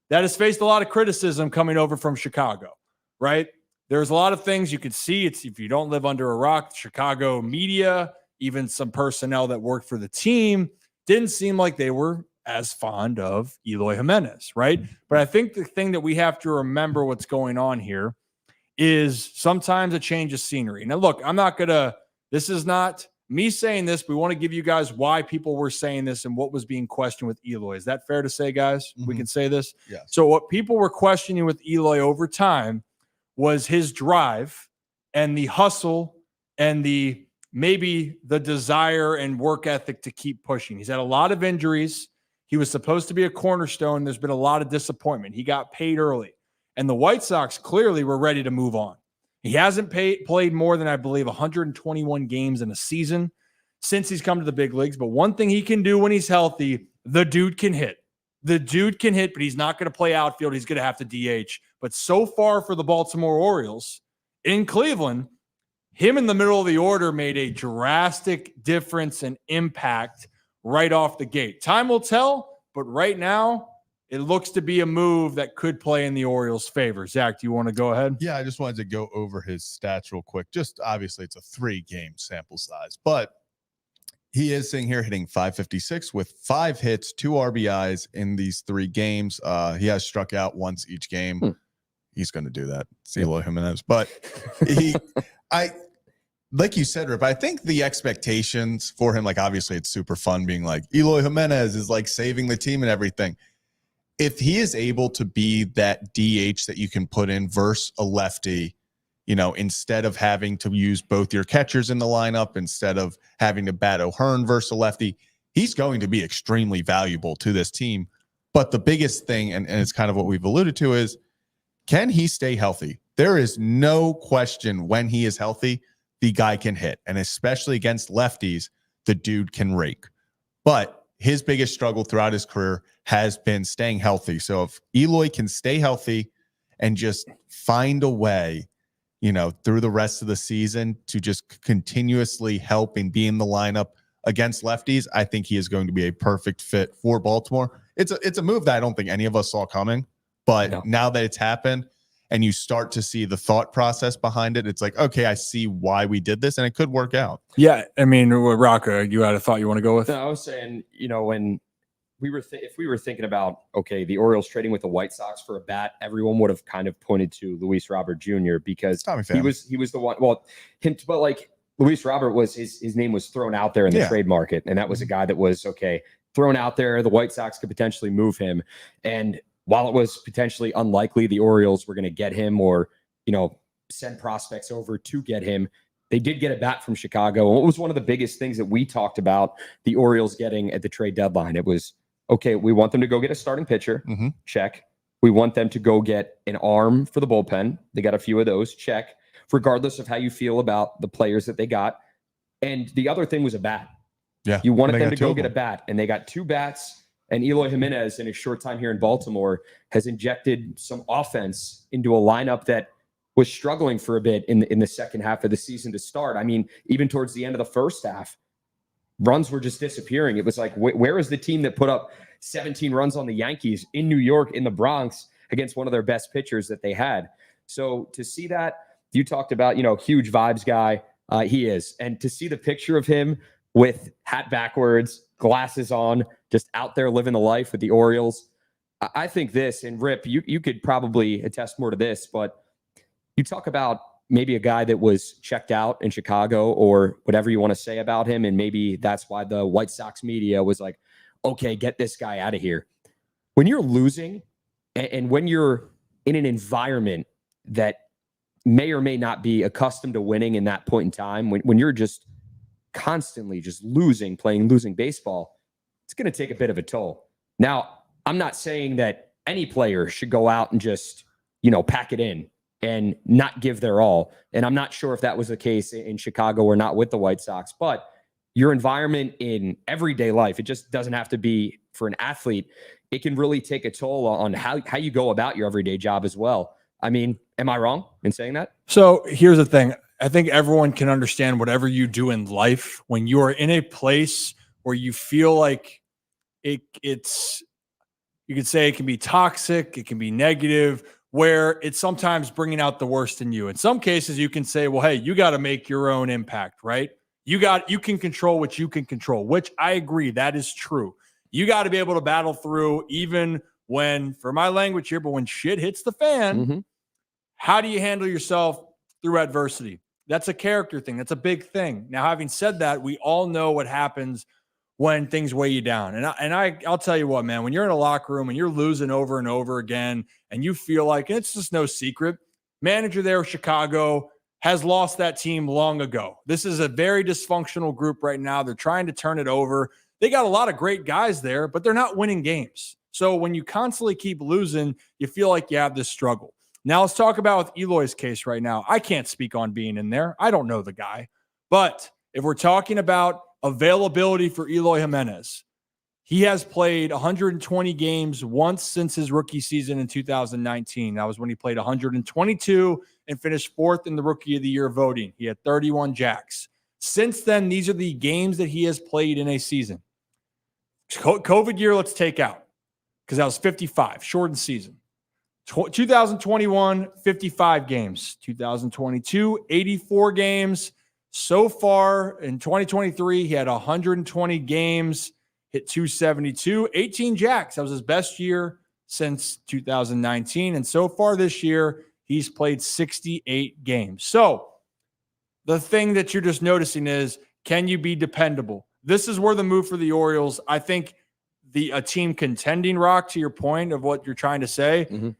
that has faced a lot of criticism coming over from Chicago, right? There's a lot of things you could see. It's if you don't live under a rock, Chicago media, even some personnel that worked for the team didn't seem like they were as fond of Eloy Jimenez, right? But I think the thing that we have to remember what's going on here is sometimes a change of scenery. Now, look, this is not me saying this. We want to give you guys why people were saying this and what was being questioned with Eloy. Is that fair to say, guys? We can say this? Yeah. So what people were questioning with Eloy over time was his drive and the hustle and maybe the desire and work ethic to keep pushing. He's had a lot of injuries. He was supposed to be a cornerstone. There's been a lot of disappointment. He got paid early. And the White Sox clearly were ready to move on. He hasn't played more than, I believe, 121 games in a season since he's come to the big leagues. But one thing he can do when he's healthy, the dude can hit. But he's not going to play outfield. He's going to have to DH. But so far for the Baltimore Orioles in Cleveland, him in the middle of the order made a drastic difference and impact right off the gate. Time will tell, but right now, it looks to be a move that could play in the Orioles' favor. Zach, do you want to go ahead? Yeah, I just wanted to go over his stats real quick. Just obviously, it's a 3-game sample size, but he is sitting here hitting .556 with 5 hits, 2 RBIs in these 3 games. He has struck out once each game. He's going to do that. It's Eloy Jimenez. But like you said, Rip, I think the expectations for him, like obviously it's super fun being like Eloy Jimenez is like saving the team and everything. If he is able to be that DH that you can put in versus a lefty, instead of having to use both your catchers in the lineup, instead of having to bat O'Hearn versus a lefty, he's going to be extremely valuable to this team. But the biggest thing, and it's kind of what we've alluded to, is can he stay healthy? There is no question when he is healthy, the guy can hit. And especially against lefties, the dude can rake. But his biggest struggle throughout his career has been staying healthy. So if Eloy can stay healthy and just find a way, through the rest of the season to just continuously help and be in the lineup against lefties, I think he is going to be a perfect fit for Baltimore. It's a move that I don't think any of us saw coming, but now that it's happened and you start to see the thought process behind it, it's like, okay, I see why we did this and it could work out. Yeah. I mean, Rocco, you had a thought you want to go with? No, I was saying, when if we were thinking about, okay, the Orioles trading with the White Sox for a bat, everyone would have kind of pointed to Luis Robert Jr. because he was the one. Well, but like Luis Robert was his name was thrown out there in the trade market. And that was a guy that was thrown out there. The White Sox could potentially move him. And while it was potentially unlikely the Orioles were going to get him or, send prospects over to get him, they did get a bat from Chicago. And what was one of the biggest things that we talked about the Orioles getting at the trade deadline? It was, okay, we want them to go get a starting pitcher. Check. We want them to go get an arm for the bullpen. They got a few of those. Check. Regardless of how you feel about the players that they got. And the other thing was a bat. Yeah. You wanted them to go get a bat, and they got 2 bats. And Eloy Jimenez, in his short time here in Baltimore, has injected some offense into a lineup that was struggling for a bit in the second half of the season to start. I mean, even towards the end of the first half, runs were just disappearing. It was like, where is the team that put up 17 runs on the Yankees in New York, in the Bronx, against one of their best pitchers that they had? So to see that, you talked about, huge vibes guy. He is. And to see the picture of him with hat backwards, glasses on, just out there living the life with the Orioles, I think this, and Rip, you could probably attest more to this, but you talk about maybe a guy that was checked out in Chicago or whatever you want to say about him, and maybe that's why the White Sox media was like, okay, get this guy out of here. When you're losing and when you're in an environment that may or may not be accustomed to winning in that point in time, when you're just constantly just playing losing baseball, it's going to take a bit of a toll. Now, I'm not saying that any player should go out and just, pack it in and not give their all. And I'm not sure if that was the case in Chicago or not with the White Sox, but your environment in everyday life, it just doesn't have to be for an athlete. It can really take a toll on how you go about your everyday job as well. I mean, am I wrong in saying that? So here's the thing. I think everyone can understand whatever you do in life, when you are in a place where you feel like it's, you could say it can be toxic, it can be negative, where it's sometimes bringing out the worst in you. In some cases, you can say, well, hey, you got to make your own impact, right? You can control what you can control, which I agree. That is true. You got to be able to battle through, even when, for my language here, but when shit hits the fan, how do you handle yourself through adversity? That's a character thing. That's a big thing. Now, having said that, we all know what happens when things weigh you down. And I'll tell you what, man, when you're in a locker room and you're losing over and over again, and you feel like, it's just no secret, manager there, Chicago, has lost that team long ago. This is a very dysfunctional group right now. They're trying to turn it over. They got a lot of great guys there, but they're not winning games. So when you constantly keep losing, you feel like you have this struggle. Now let's talk about with Eloy's case right now. I can't speak on being in there. I don't know the guy. But if we're talking about availability for Eloy Jimenez, he has played 120 games once since his rookie season in 2019. That was when he played 122 and finished 4th in the Rookie of the Year voting. He had 31 jacks. Since then, these are the games that he has played in a season. COVID year, let's take out, because that was 55, shortened season. 2021, 55 games. 2022, 84 games. So far in 2023, he had 120 games, hit 272, 18 jacks. That was his best year since 2019. And so far this year, he's played 68 games. So the thing that you're just noticing is, can you be dependable? This is where the move for the Orioles, I think a team contending, Rock, to your point of what you're trying to say,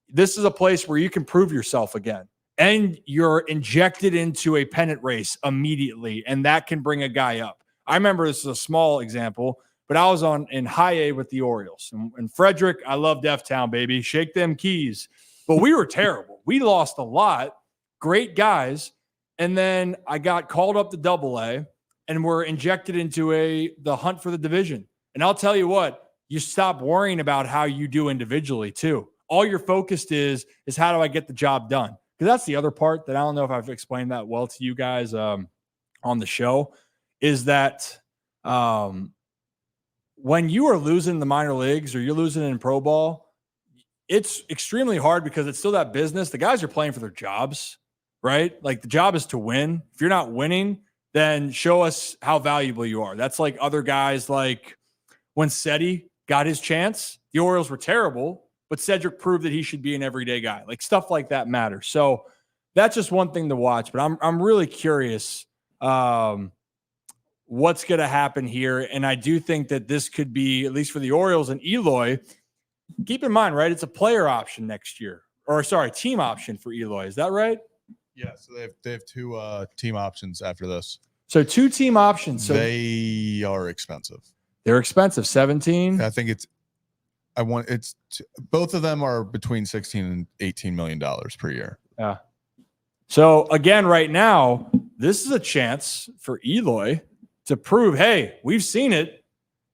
this is a place where you can prove yourself again. And you're injected into a pennant race immediately, and that can bring a guy up. I remember, this is a small example, but I was in high A with the Orioles. And Frederick, I loved F-Town, baby. Shake them keys. But we were terrible. We lost a lot. Great guys. And then I got called up to AA, and we're injected into the hunt for the division. And I'll tell you what, you stop worrying about how you do individually too. All you're focused is how do I get the job done? Because that's the other part that I don't know if I've explained that well to you guys on the show, is that when you are losing the minor leagues or you're losing in pro ball, it's extremely hard because it's still that business. The guys are playing for their jobs, right? Like, the job is to win. If you're not winning, then show us how valuable you are. That's like other guys, like when Seti got his chance, the Orioles were terrible, but Cedric proved that he should be an everyday guy. Like, stuff like that matters. So that's just one thing to watch. But I'm really curious what's going to happen here. And I do think that this could be, at least for the Orioles and Eloy, keep in mind, right? It's a player option next year, or sorry, team option for Eloy. Is that right? Yeah. So they have two team options after this. So 2 team options. So they are expensive. They're expensive. 17. I think both of them are between 16 and $18 million per year. Yeah. So again, right now, this is a chance for Eloy to prove, hey, we've seen it.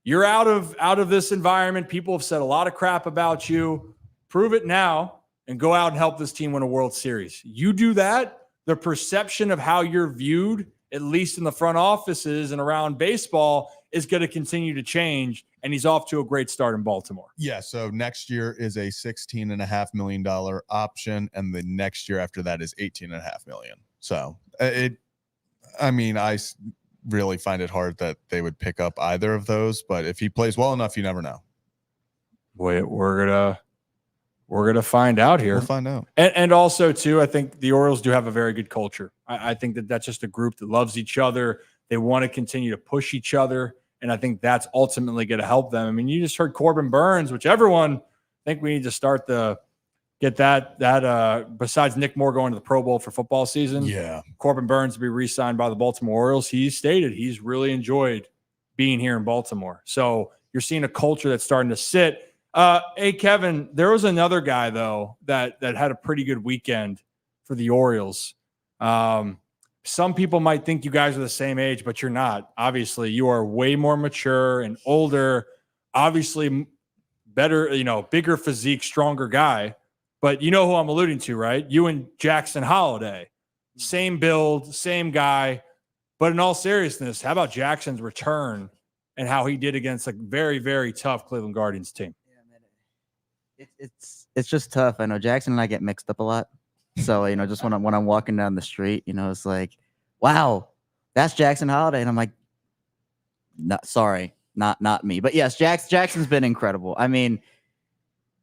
You're out of this environment. People have said a lot of crap about you. Prove it now and go out and help this team win a World Series. You do that, the perception of how you're viewed, at least in the front offices and around baseball, is going to continue to change. And he's off to a great start in Baltimore. Yeah. So next year is a $16.5 million option. And the next year after that is $18.5 million. So I really find it hard that they would pick up either of those. But if he plays well enough, you never know. Boy, we're gonna find out here. We'll find out. And also too, I think the Orioles do have a very good culture. I think that's just a group that loves each other. They want to continue to push each other. And I think that's ultimately going to help them. I mean, you just heard Corbin Burns, which everyone, I think we need to start get that besides Nick Moore going to the Pro Bowl for football season. Yeah. Corbin Burns to be re-signed by the Baltimore Orioles. He stated he's really enjoyed being here in Baltimore. So you're seeing a culture that's starting to sit. Hey, Kevin, there was another guy, though, that had a pretty good weekend for the Orioles. Some people might think you guys are the same age, but you're not. Obviously, you are way more mature and older, obviously better, bigger physique, stronger guy. But you know who I'm alluding to, right? You and Jackson Holliday. Same build, same guy. But in all seriousness, how about Jackson's return and how he did against a very, very tough Cleveland Guardians team? Yeah, man. It's just tough. I know Jackson and I get mixed up a lot. So, just when I'm walking down the street, it's like, wow, that's Jackson Holliday. And I'm like, sorry, not me. But yes, Jackson's been incredible. I mean,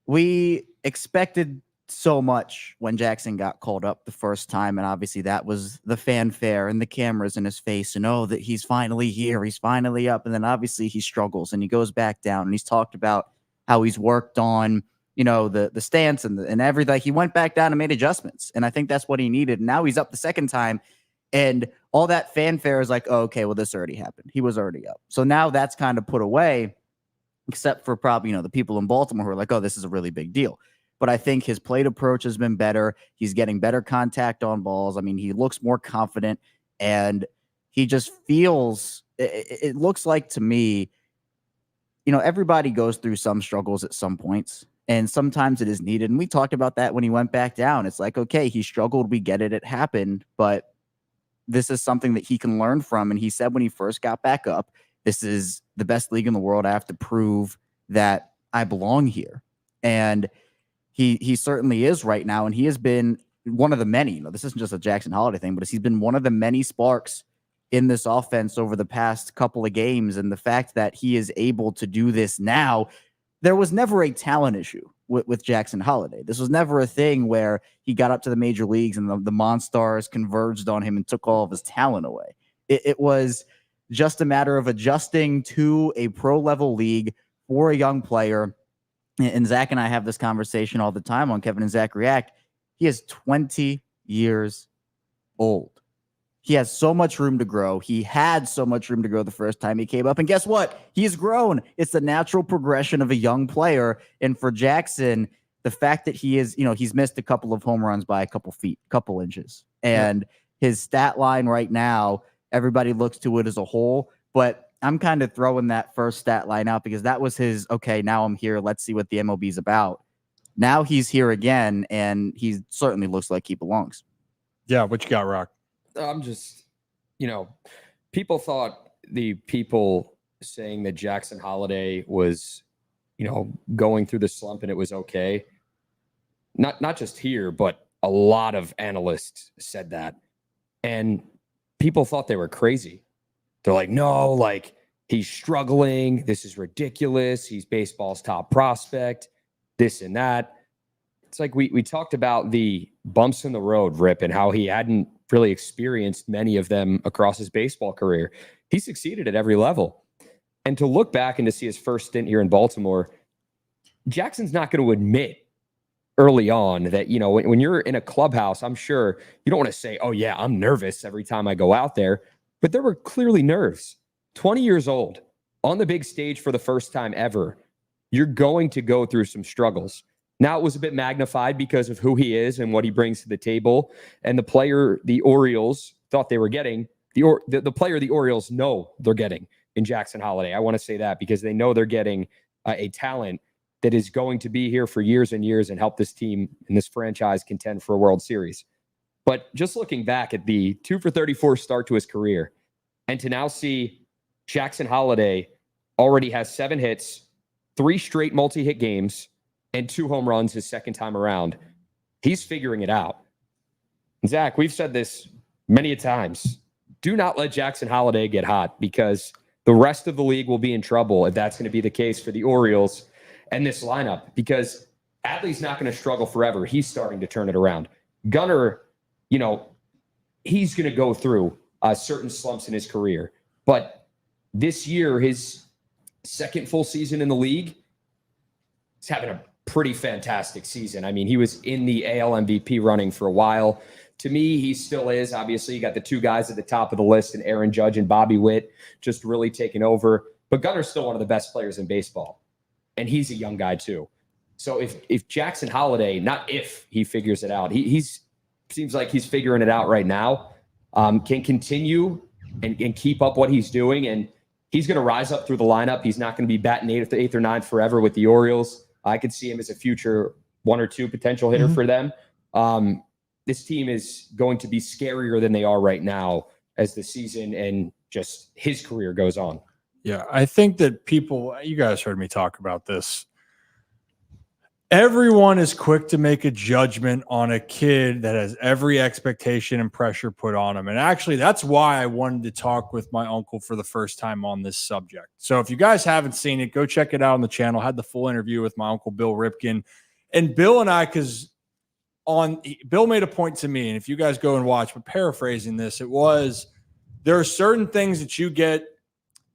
we expected so much when Jackson got called up the first time. And obviously that was the fanfare and the cameras in his face and that he's finally here. He's finally up. And then obviously he struggles and he goes back down and he's talked about how he's worked on, the stance and everything. He went back down and made adjustments. And I think that's what he needed. And now he's up the second time. And all that fanfare is like, oh, okay, well, this already happened. He was already up. So now that's kind of put away, except for probably, the people in Baltimore who are like, oh, this is a really big deal. But I think his plate approach has been better. He's getting better contact on balls. I mean, he looks more confident and he just feels, it looks like to me, everybody goes through some struggles at some points. And sometimes it is needed. And we talked about that when he went back down. It's like, okay, he struggled. We get it. It happened. But this is something that he can learn from. And he said when he first got back up, this is the best league in the world. I have to prove that I belong here. And he certainly is right now. And he has been one of the many, this isn't just a Jackson Holliday thing, but he's been one of the many sparks in this offense over the past couple of games. And the fact that he is able to do this now, there was never a talent issue with Jackson Holliday. This was never a thing where he got up to the major leagues and the Monstars converged on him and took all of his talent away. It was just a matter of adjusting to a pro-level league for a young player. And Zach and I have this conversation all the time on Kevin and Zach React. He is 20 years old. He has so much room to grow. He had so much room to grow the first time he came up. And guess what? He's grown. It's the natural progression of a young player. And for Jackson, the fact that he is, he's missed a couple of home runs by a couple feet, couple inches. And his stat line right now, everybody looks to it as a whole. But I'm kind of throwing that first stat line out because that was his, okay, now I'm here. Let's see what the MLB is about. Now he's here again, and he certainly looks like he belongs. Yeah, what you got, Rock? I'm just, people thought the people saying that Jackson Holliday was, going through the slump and it was okay. Not just here, but a lot of analysts said that. And people thought they were crazy. They're like, no, he's struggling. This is ridiculous. He's baseball's top prospect, this and that. It's like we talked about the bumps in the road, Rip, and how he hadn't really experienced many of them across his baseball career. He succeeded at every level. And to look back and to see his first stint here in Baltimore, Jackson's not going to admit early on that, you know, when you're in a clubhouse, I'm sure you don't want to say, oh yeah, I'm nervous every time I go out there, but there were clearly nerves. 20 years old on the big stage for the first time ever, you're going to go through some struggles. Now it was a bit magnified because of who he is and what he brings to the table, and the player the Orioles thought they were getting, the player the Orioles know they're getting in Jackson Holliday. I want to say that because they know they're getting a talent that is going to be here for years and years and help this team and this franchise contend for a World Series. But just looking back at the 2 for 34 start to his career, and to now see Jackson Holliday already has 7 hits, 3 straight multi-hit games, and 2 home runs his second time around, he's figuring it out. And Zach, we've said this many a times. Do not let Jackson Holliday get hot, because the rest of the league will be in trouble if that's going to be the case for the Orioles and this lineup, because Adley's not going to struggle forever. He's starting to turn it around. Gunnar, you know, he's going to go through certain slumps in his career. But this year, his second full season in the league, he's having a pretty fantastic season. I mean, he was in the AL MVP running for a while. To me, he still is. Obviously, you got the 2 guys at the top of the list, and Aaron Judge and Bobby Witt just really taking over. But Gunnar's still one of the best players in baseball. And he's a young guy too. So if Jackson Holliday, not if he figures it out, he's seems like he's figuring it out right now, can continue and keep up what he's doing, and he's going to rise up through the lineup. He's not going to be batting 8th or 9th forever with the Orioles. I could see him as a future 1 or 2 potential hitter for them. This team is going to be scarier than they are right now as the season and just his career goes on. Yeah, I think that people, you guys heard me talk about this. Everyone is quick to make a judgment on a kid that has every expectation and pressure put on him. And actually, that's why I wanted to talk with my uncle for the first time on this subject. So if you guys haven't seen it, go check it out on the channel. I had the full interview with my uncle, Bill Ripken. And Bill and I, Bill made a point to me, and if you guys go and watch, but paraphrasing this, it was, there are certain things that you get,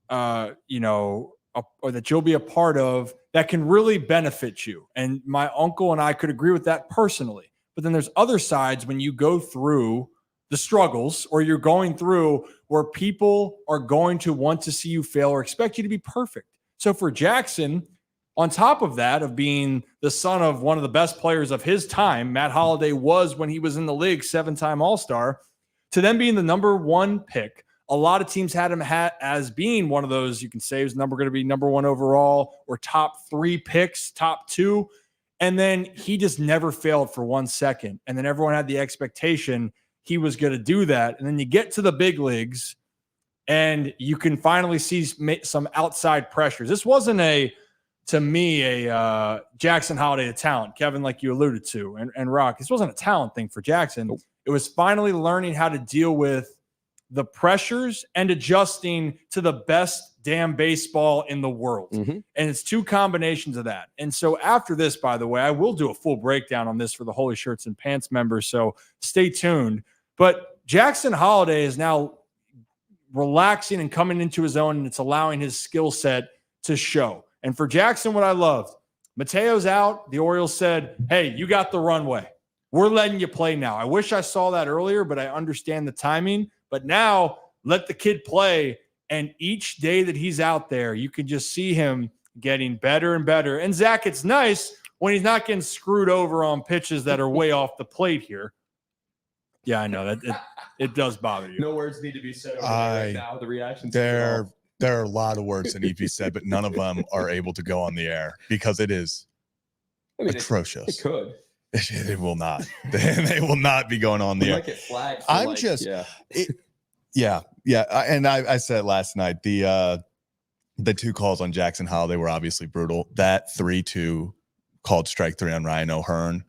or that you'll be a part of that can really benefit you. And my uncle and I could agree with that personally. But then there's other sides when you go through the struggles, or you're going through where people are going to want to see you fail or expect you to be perfect. So for Jackson, on top of that, of being the son of one of the best players of his time, Matt Holliday was, when he was in the league, 7-time All-Star, to them being the number 1 pick. A lot of teams had him as being one of those, you can say his number going to be number 1 overall, or top 3 picks, top 2. And then he just never failed for 1 second. And then everyone had the expectation he was going to do that. And then you get to the big leagues and you can finally see some outside pressures. This wasn't to me, Jackson Holliday, a talent, Kevin, like you alluded to, and Rock. This wasn't a talent thing for Jackson. It was finally learning how to deal with the pressures and adjusting to the best damn baseball in the world. And it's 2 combinations of that. And so after this, by the way, I will do a full breakdown on this for the Holy Shirts and Pants members, so stay tuned. But Jackson Holliday is now relaxing and coming into his own, and it's allowing his skill set to show. And for Jackson, what I loved, Mateo's out. The Orioles said, hey, you got the runway. We're letting you play now. I wish I saw that earlier, but I understand the timing. But now let the kid play. And each day that he's out there, you can just see him getting better and better. And Zach, it's nice when he's not getting screwed over on pitches that are way off the plate here. Yeah, I know that it does bother you. No words need to be said over there right now. The reactions. There are a lot of words that need to be said, but none of them are able to go on the air because it is atrocious. It could. It will not. They will not be going on the air. Might get flagged for I'm just, yeah. And I said last night, the 2 calls on Jackson Holliday were obviously brutal. That 3-2 called strike 3 on Ryan O'Hearn.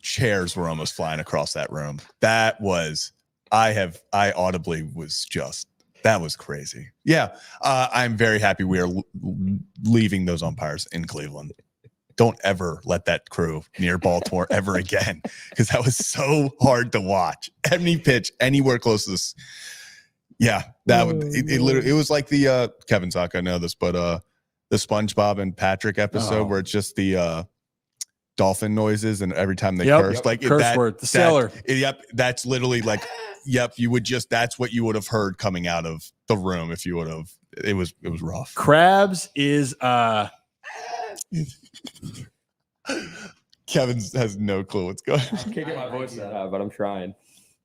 Chairs were almost flying across that room. That was, I audibly was just, that was crazy. Yeah. I'm very happy we are leaving those umpires in Cleveland. don't ever let that crew near Baltimore ever again, because that was so hard to watch. Any pitch anywhere close to this. Yeah, it was like the Kevin Zock, I know this, but the SpongeBob and Patrick episode where it's just the dolphin noises and every time they curse, like curse word, the sailor. That's literally like, that's what you would have heard coming out of the room if you would have. It was rough. Krabs is Kevin has no clue what's going on. I can't get my voice out, but I'm trying.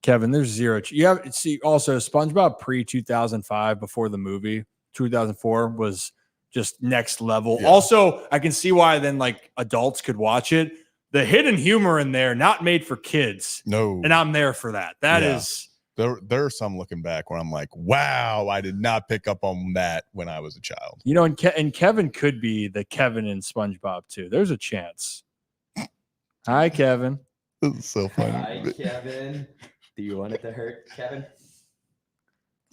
Kevin, there's zero. You have see also SpongeBob pre 2005 before the movie 2004 was just next level. Yeah. Also, I can see why then like adults could watch it. The hidden humor in there, not made for kids. No, and I'm there for that. That is there are some looking back where I'm like, wow, I did not pick up on that when I was a child. You know, and Kevin could be the Kevin in SpongeBob too. There's a chance. Hi, Kevin. This is so funny. Hi, Kevin. Do you want it to hurt, Kevin?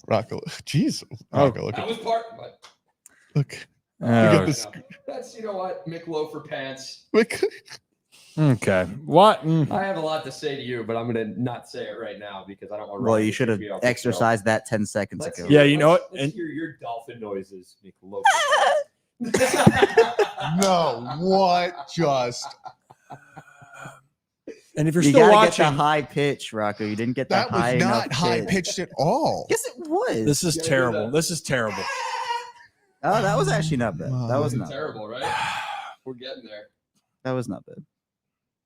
Rocco, jeez. Rocco, look that at was part, but look. That's, you know what, Mick for pants. Okay. What? I have a lot to say to you, but I'm going to not say it right now because I don't want to. Well, you should have exercised that 10 seconds ago. Yeah, you know what? Let's hear your dolphin noises, Mick. No, what just? And if you're you still watching, get the high pitch, Rocco. You didn't get that high. That was not high pitched at all. Yes, it was. This is terrible. This is terrible. Oh, that was actually not bad. That was not terrible, right? We're getting there. That was not bad.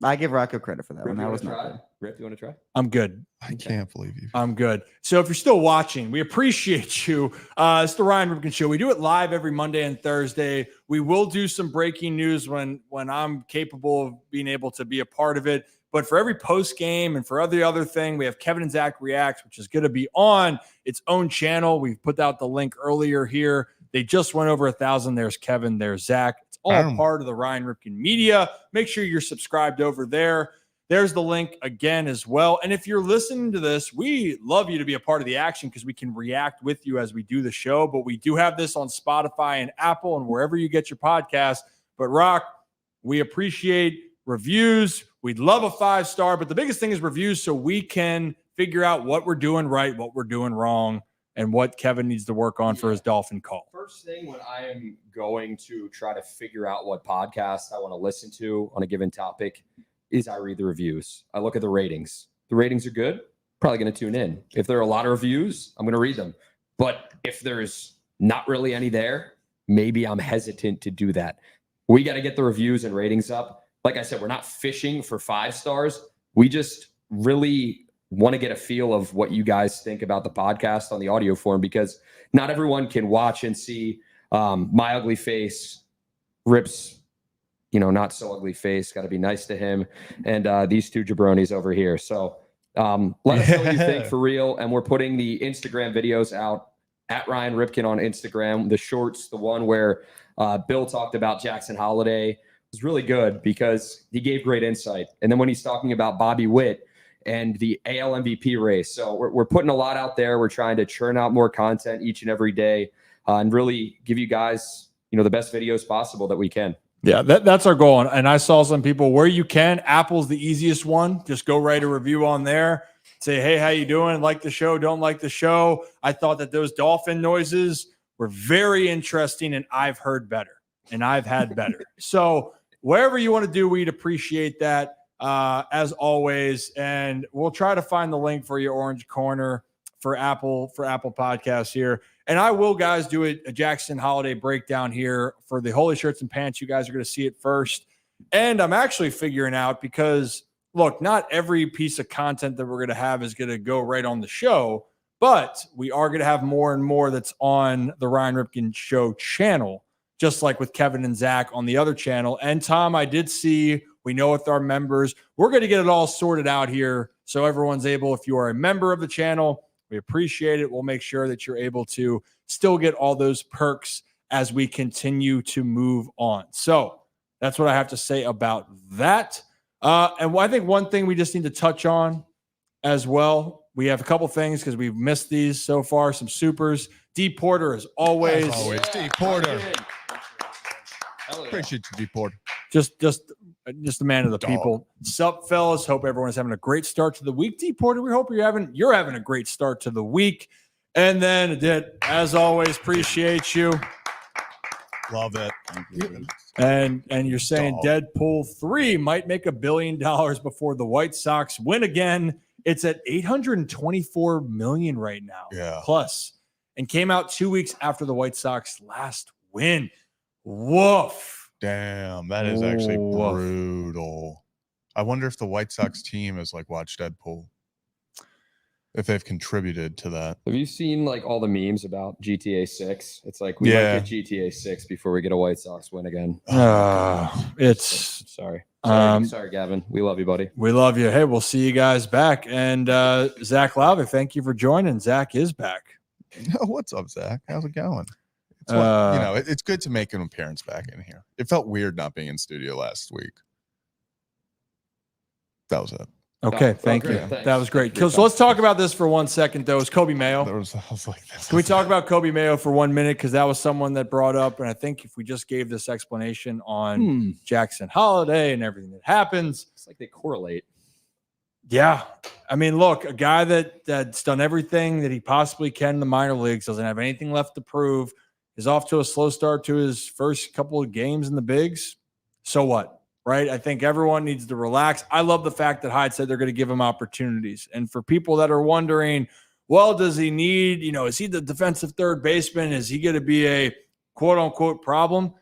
I give Rocco credit for that one. That was not bad. Rip, you want to try? I'm good. I can't believe you. I'm good. So if you're still watching, we appreciate you. It's the Ryan Ripken Show. We do it live every Monday and Thursday. We will do some breaking news when I'm capable of being able to be a part of it. But for every post game and for every other thing, we have Kevin and Zach Reacts, which is going to be on its own channel. We've put out the link earlier here. They just went over 1,000. There's Kevin. There's Zach. It's all part of the Ryan Ripken Media. Make sure you're subscribed over there. There's the link again as well. And if you're listening to this, we love you to be a part of the action because we can react with you as we do the show. But we do have this on Spotify and Apple and wherever you get your podcast. But Rock, we appreciate reviews. We'd love a 5-star, but the biggest thing is reviews so we can figure out what we're doing right, what we're doing wrong, and what Kevin needs to work on for his dolphin call. First thing when I am going to try to figure out what podcast I want to listen to on a given topic is I read the reviews. I look at the ratings. The ratings are good, probably going to tune in. If there are a lot of reviews, I'm going to read them. But if there's not really any there, maybe I'm hesitant to do that. We got to get the reviews and ratings up. Like I said, we're not fishing for 5 stars. We just really want to get a feel of what you guys think about the podcast on the audio form because not everyone can watch and see my ugly face, Rip's, not so ugly face. Got to be nice to him. And these two jabronis over here. So let us know what you think for real. And we're putting the Instagram videos out at Ryan Ripken on Instagram. The shorts, the one where Bill talked about Jackson Holliday was really good because he gave great insight. And then when he's talking about Bobby Witt and the AL MVP race. So we're putting a lot out there. We're trying to churn out more content each and every day and really give you guys, the best videos possible that we can. Yeah, that's our goal. And I saw some people where you can. Apple's the easiest one. Just go write a review on there. Say, hey, how you doing? Like the show, don't like the show. I thought that those dolphin noises were very interesting and I've heard better and I've had better. So wherever you want to do, we'd appreciate that as always. And we'll try to find the link for your orange corner for Apple Podcasts here. And I will, guys, do a Jackson Holiday breakdown here for the Holy Shirts and Pants. You guys are going to see it first. And I'm actually figuring out because, look, not every piece of content that we're going to have is going to go right on the show, but we are going to have more and more that's on the Ryan Ripken Show channel, just like with Kevin and Zach on the other channel. And Tom, I did see, we know with our members, we're going to get it all sorted out here so everyone's able, if you are a member of the channel, we appreciate it. We'll make sure that you're able to still get all those perks as we continue to move on. So that's what I have to say about that. And I think one thing we just need to touch on as well, we have a couple things because we've missed these so far, some supers. D. Porter as always. D. Porter. Appreciate you, D. Porter. Just a man of the people. Sup, fellas? Hope everyone is having a great start to the week. D Porter, we hope you're having a great start to the week. And then, as always, appreciate you. Love it. And you're saying Deadpool 3 might make $1 billion before the White Sox win again. It's at 824 million right now. Yeah. Plus, and came out 2 weeks after the White Sox last win. Woof. Damn, that is actually brutal. I wonder if the White Sox team has like watched Deadpool. If they've contributed to that. Have you seen like all the memes about GTA 6? It's like we might get GTA 6 before we get a White Sox win again. It's sorry, Gavin. We love you, buddy. We love you. Hey, we'll see you guys back. And Zach Lowther, thank you for joining. Zach is back. What's up, Zach? How's it going? It's it's good to make an appearance back in here. It felt weird not being in studio last week. That was it. Okay, thank you. Thanks. That was great. So let's talk about this for 1 second, though. Is Coby Mayo? Can we talk about Coby Mayo for 1 minute? Because that was someone that brought up, and I think if we just gave this explanation on Jackson Holliday and everything that happens. It's like they correlate. Yeah. I mean, look, a guy that's done everything that he possibly can in the minor leagues, doesn't have anything left to prove, is off to a slow start to his first couple of games in the bigs. So what? Right? I think everyone needs to relax. I love the fact that Hyde said they're going to give him opportunities. And for people that are wondering, well, does he need, is he the defensive third baseman? Is he going to be a quote unquote problem?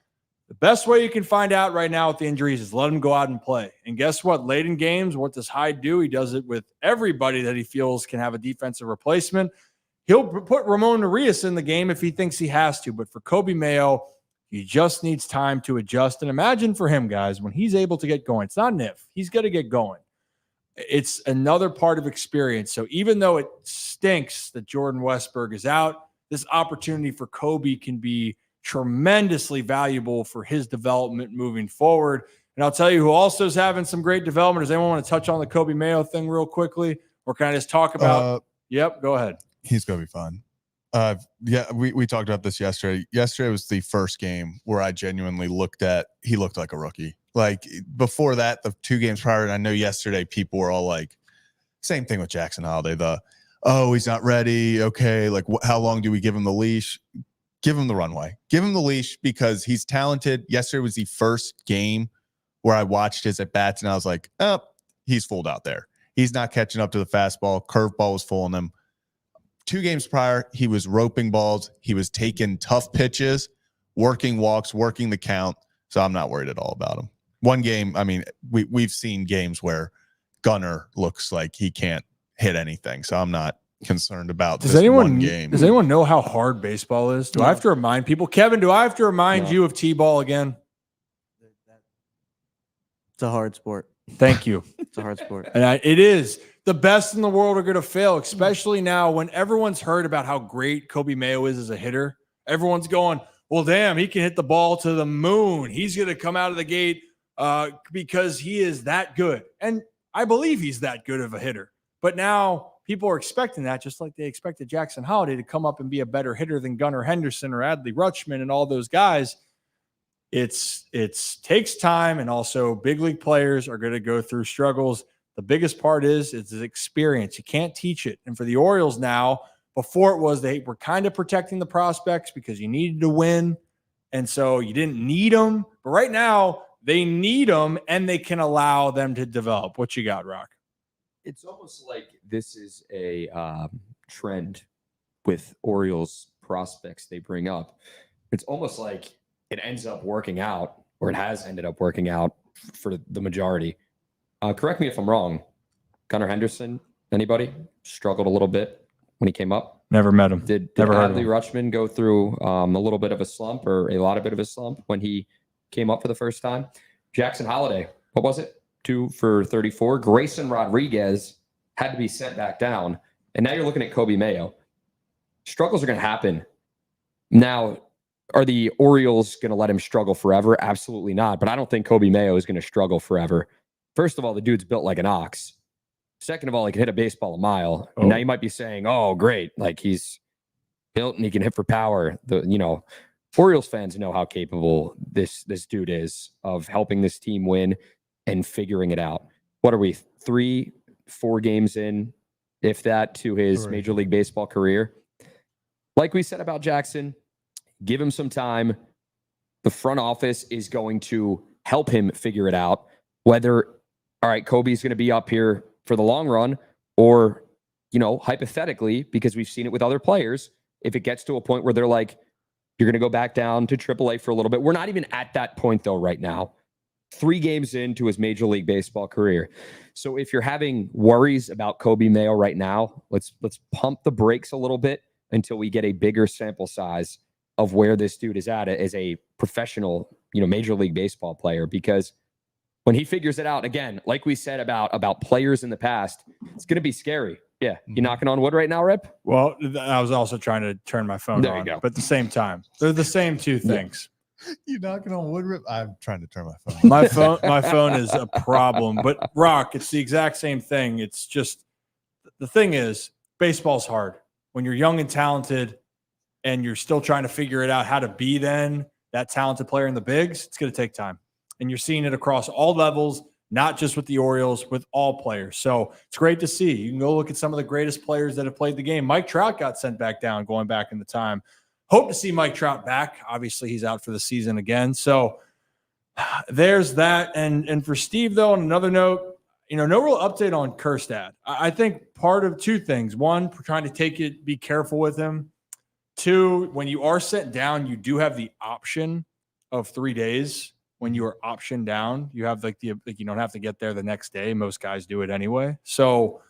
The best way you can find out right now with the injuries is let him go out and play. And guess what? Late in games, what does Hyde do? He does it with everybody that he feels can have a defensive replacement. He'll put Ramon Urias in the game if he thinks he has to. But for Coby Mayo, he just needs time to adjust. And imagine for him, guys, when he's able to get going, it's not an if. He's going to get going. It's another part of experience. So even though it stinks that Jordan Westberg is out, this opportunity for Coby can be tremendously valuable for his development moving forward. And I'll tell you who also is having some great development. Does anyone want to touch on the Coby Mayo thing real quickly? Or can I just talk about Yep, go ahead. He's going to be fun. We talked about this yesterday. Yesterday was the first game where I genuinely he looked like a rookie. Like before that, the 2 games prior, and I know yesterday people were all like, same thing with Jackson Holliday. He's not ready. Okay, like how long do we give him the leash? Give him the runway. Give him the leash because he's talented. Yesterday was the first game where I watched his at-bats, and I was like, he's fooled out there. He's not catching up to the fastball. Curveball was fooling him. 2 games prior, he was roping balls. He was taking tough pitches, working walks, working the count. So I'm not worried at all about him. One game, I mean, we've seen games where Gunnar looks like he can't hit anything. So I'm not concerned about one game. Does anyone know how hard baseball is? Do I have to remind people? Kevin, do I have to remind you of T-ball again? It's a hard sport. Thank you. It's a hard sport. And it is. The best in the world are going to fail, especially now when everyone's heard about how great Coby Mayo is as a hitter. Everyone's going, well, damn, he can hit the ball to the moon. He's going to come out of the gate because he is that good. And I believe he's that good of a hitter. But now people are expecting that, just like they expected Jackson Holliday to come up and be a better hitter than Gunnar Henderson or Adley Rutschman and all those guys. It's takes time, and also big league players are going to go through struggles. The biggest part is it's experience. You can't teach it. And for the Orioles now, before it was they were kind of protecting the prospects because you needed to win. And so you didn't need them. But right now, they need them, and they can allow them to develop. What you got, Rock? It's almost like this is a trend with Orioles prospects they bring up. It's almost like it ends up working out, or it has ended up working out for the majority. Correct me if I'm wrong. Gunnar Henderson, anybody? Struggled a little bit when he came up. Never met him. Did Never heard of Adley him. Rutschman go through a little bit of a slump, or a lot of bit of a slump when he came up for the first time? Jackson Holliday, what was it? 2 for 34. Grayson Rodriguez had to be sent back down. And now you're looking at Coby Mayo. Struggles are going to happen. Now, are the Orioles going to let him struggle forever? Absolutely not. But I don't think Coby Mayo is going to struggle forever. First of all, the dude's built like an ox. Second of all, he can hit a baseball a mile. And now you might be saying, oh, great. Like he's built and he can hit for power. Orioles fans know how capable this dude is of helping this team win and figuring it out. What are we, 3-4 games in, if that, to his Major League Baseball career? Like we said about Jackson, give him some time. The front office is going to help him figure it out. Whether, all right, Coby's going to be up here for the long run, or, hypothetically, because we've seen it with other players, if it gets to a point where they're like, you're going to go back down to AAA for a little bit. We're not even at that point, though, right now. 3 games into his Major League Baseball career. So if you're having worries about Coby Mayo right now, let's pump the brakes a little bit until we get a bigger sample size of where this dude is at as a professional, Major League Baseball player. Because when he figures it out, again, like we said about players in the past, it's going to be scary. Yeah. You knocking on wood right now, Rip? Well, I was also trying to turn my phone There you on, go. but at the same time, they're the same two things. You knocking on wood, Rip? I'm trying to turn my phone. My phone is a problem, but Rock, it's the exact same thing. It's just, the thing is, baseball's hard. When you're young and talented and you're still trying to figure it out how to be then that talented player in the bigs, it's going to take time. And you're seeing it across all levels, not just with the Orioles, with all players. So it's great to see. You can go look at some of the greatest players that have played the game. Mike Trout got sent back down going back in the time. Hope to see Mike Trout back. Obviously, he's out for the season again. So there's that. And for Steve, though, on another note, no real update on Kjerstad. I think part of 2 things. 1, trying to be careful with him. 2, when you are sent down, you do have the option of 3 days. When you are optioned down, you have you don't have to get there the next day. Most guys do it anyway. So,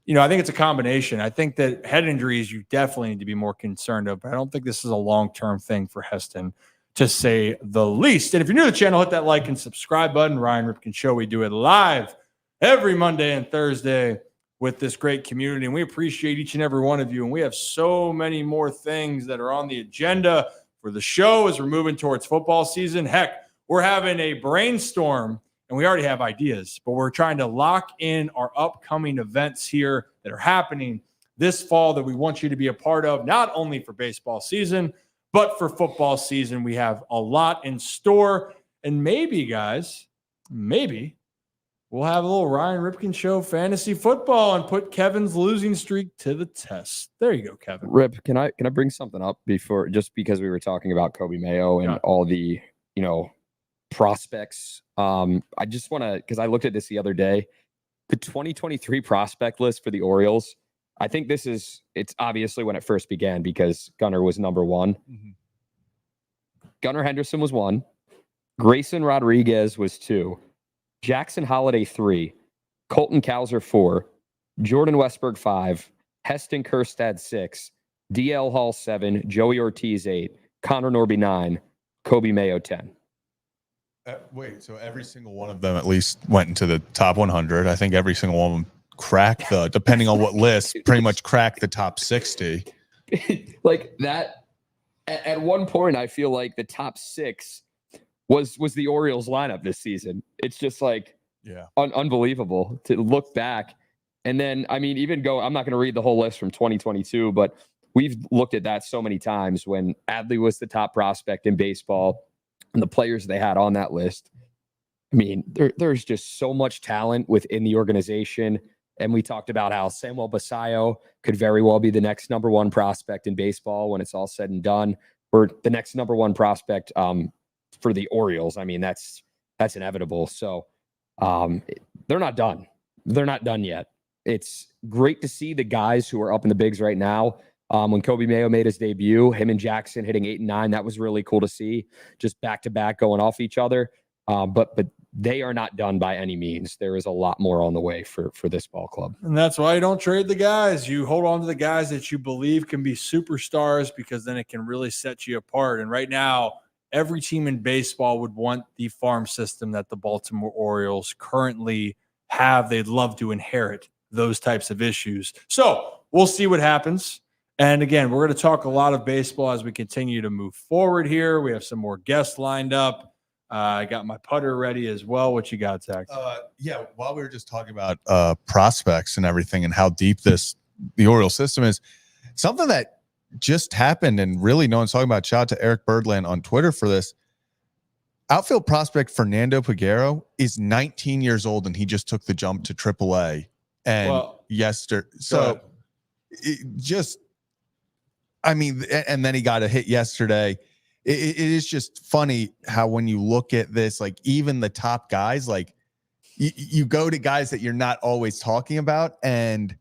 I think it's a combination. I think that head injuries, you definitely need to be more concerned of, but I don't think this is a long-term thing for Heston, to say the least. And if you're new to the channel, hit that like and subscribe button. Ryan Ripken Show. We do it live every Monday and Thursday with this great community, and we appreciate each and every one of you. And we have so many more things that are on the agenda for the show as we're moving towards football season. Heck, we're having a brainstorm, and we already have ideas, but we're trying to lock in our upcoming events here that are happening this fall that we want you to be a part of, not only for baseball season, but for football season. We have a lot in store, and maybe, guys, we'll have a little Ryan Ripken Show fantasy football and put Kevin's losing streak to the test. There you go, Kevin. Rip, can I bring something up before, just because we were talking about Coby Mayo and all the, prospects. I just want to, because I looked at this the other day, the 2023 prospect list for the Orioles. I think it's obviously when it first began because Gunnar was number 1. Mm-hmm. Gunnar Henderson was 1. Grayson Rodriguez was 2. Jackson Holliday 3. Colton Cowser 4. Jordan Westberg 5. Heston Kjerstad 6. DL Hall 7. Joey Ortiz 8. Connor Norby 9. Coby Mayo 10. Wait, so every single one of them at least went into the top 100. I think every single one of them cracked depending on what list, pretty much cracked the top 60. Like that, at one point, I feel like the top 6 was the Orioles lineup this season. It's just like, unbelievable to look back. And then, I'm not going to read the whole list from 2022, but we've looked at that so many times when Adley was the top prospect in baseball. And the players they had on that list. There's just so much talent within the organization. And we talked about how Samuel Basayo could very well be the next number 1 prospect in baseball when it's all said and done, or the next number 1 prospect for the Orioles. That's inevitable. So they're not done. They're not done yet. It's great to see the guys who are up in the bigs right now. When Coby Mayo made his debut, him and Jackson hitting 8 and 9, that was really cool to see, just back to back going off each other. But they are not done by any means. There is a lot more on the way for this ball club. And that's why you don't trade the guys. You hold on to the guys that you believe can be superstars, because then it can really set you apart. And right now, every team in baseball would want the farm system that the Baltimore Orioles currently have. They'd love to inherit those types of issues. So we'll see what happens. And again, we're going to talk a lot of baseball as we continue to move forward here. We have some more guests lined up. I got my putter ready as well. What you got, Zach? While we were just talking about prospects and everything and how deep the Oriole system is, something that just happened, and really no one's talking about. Shout out to Eric Birdland on Twitter for this. Outfield prospect Fernando Peguero is 19 years old, and he just took the jump to AAA. And yesterday, so and then he got a hit yesterday. It is just funny how when you look at this, like even the top guys, like you go to guys that you're not always talking about, and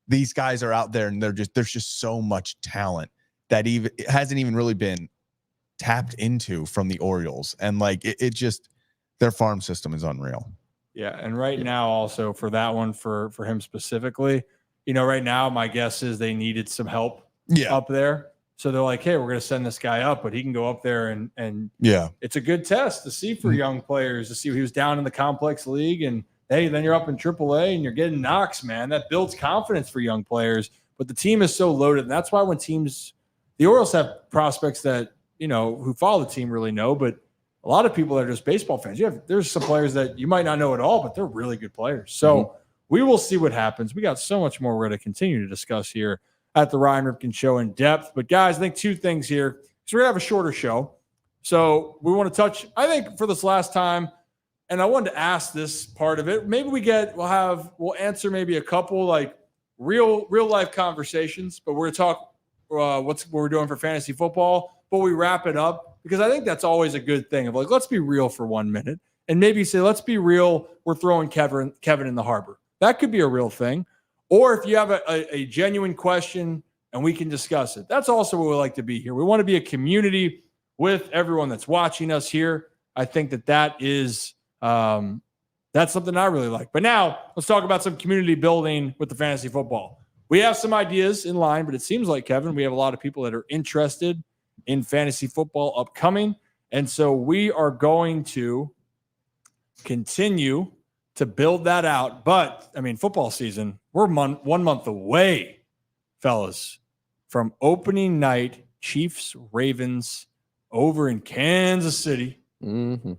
these guys are out there, and there's just so much talent that it hasn't even really been tapped into from the Orioles. And like it just, their farm system is unreal. Yeah. And right now also for that one, for him specifically, right now my guess is they needed some help up there. So they're like, hey, we're going to send this guy up, but he can go up there and it's a good test to see for young players, to see he was down in the complex league, and hey, then you're up in AAA and you're getting knocks, man. That builds confidence for young players, but the team is so loaded. And that's why when the Orioles have prospects that, who follow the team really know, but a lot of people that are just baseball fans, there's some players that you might not know at all, but they're really good players. So we will see what happens. We got so much more we're going to continue to discuss here at the Ryan Ripken Show in depth. But guys, I think two things here. So we're going to have a shorter show. So we want to touch, I think for this last time, and I wanted to ask this part of it. Maybe we'll answer maybe a couple like real life conversations, but we're going to talk what we're doing for fantasy football. But we wrap it up because I think that's always a good thing of like, let's be real for 1 minute, and maybe say, let's be real. We're throwing Kevin in the harbor. That could be a real thing. Or if you have a genuine question and we can discuss it. That's also what we like to be here. We want to be a community with everyone that's watching us here. I think that is that's something I really like. But now let's talk about some community building with the fantasy football. We have some ideas in line, but it seems like, Kevin, we have a lot of people that are interested in fantasy football upcoming. And so we are going to continue to build that out. But I mean, football season, we're 1 month away, fellas, from opening night, Chiefs, Ravens over in Kansas City. Mm-hmm.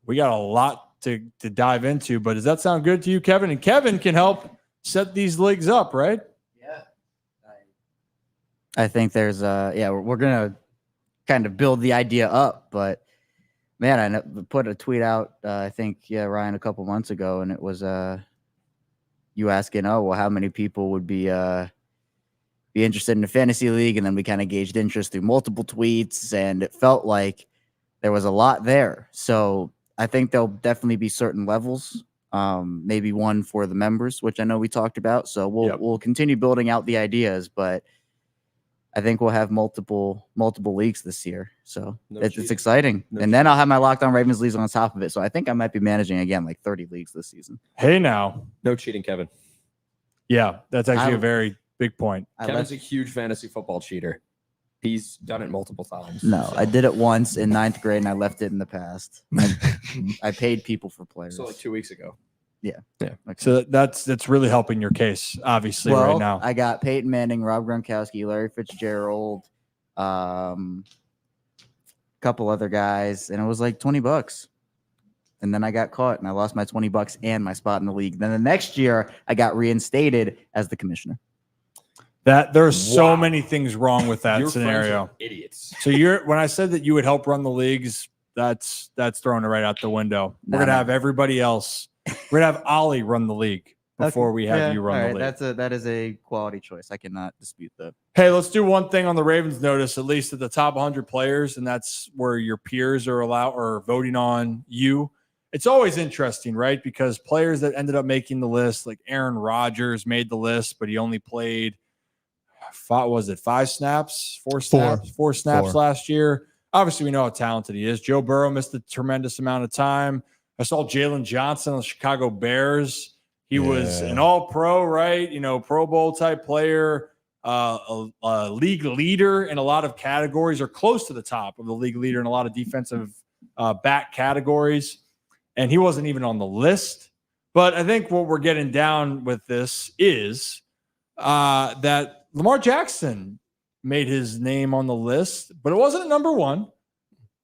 We got a lot to dive into, but does that sound good to you, Kevin? And Kevin can help set these leagues up, right? Yeah. I think there's we're going to kind of build the idea up, but man, I put a tweet out, I think, Ryan, a couple months ago, and it was you asking, how many people would be interested in a fantasy league, and then we kind of gauged interest through multiple tweets, and it felt like there was a lot there. So I think there'll definitely be certain levels, maybe one for the members, which I know we talked about. So we'll continue building out the ideas, but I think we'll have multiple leagues this year. So it's exciting. Then I'll have my Locked On Ravens leagues on top of it. So I think I might be managing again like 30 leagues this season. Hey, now. No cheating, Kevin. Yeah, that's actually a very big point. Kevin's a huge fantasy football cheater. He's done it multiple times. No, I did it once in 9th grade and I left it in the past. I paid people for players. So like 2 weeks ago. Yeah. Okay. So that's really helping your case, obviously, right now. I got Peyton Manning, Rob Gronkowski, Larry Fitzgerald, couple other guys, and it was like $20. And then I got caught and I lost my $20 and my spot in the league. Then the next year I got reinstated as the commissioner. There's so many things wrong with that scenario. Idiots. So when I said that you would help run the leagues, that's throwing it right out the window. We're gonna have everybody else. We're gonna have Ollie run the league before we have you run the league. That is a quality choice. I cannot dispute that. Hey, let's do one thing on the Ravens notice, at least at the top 100 players, and that's where your peers are voting on you. It's always interesting, right? Because players that ended up making the list, like Aaron Rodgers made the list, but he only played, four snaps last year. Obviously, we know how talented he is. Joe Burrow missed a tremendous amount of time. I saw Jalen Johnson on the Chicago Bears. He was an all-pro, right? Pro Bowl type player, a league leader in a lot of categories, or close to the top of the league leader in a lot of defensive back categories. And he wasn't even on the list. But I think what we're getting down with this is that Lamar Jackson made his name on the list, but it wasn't at number one.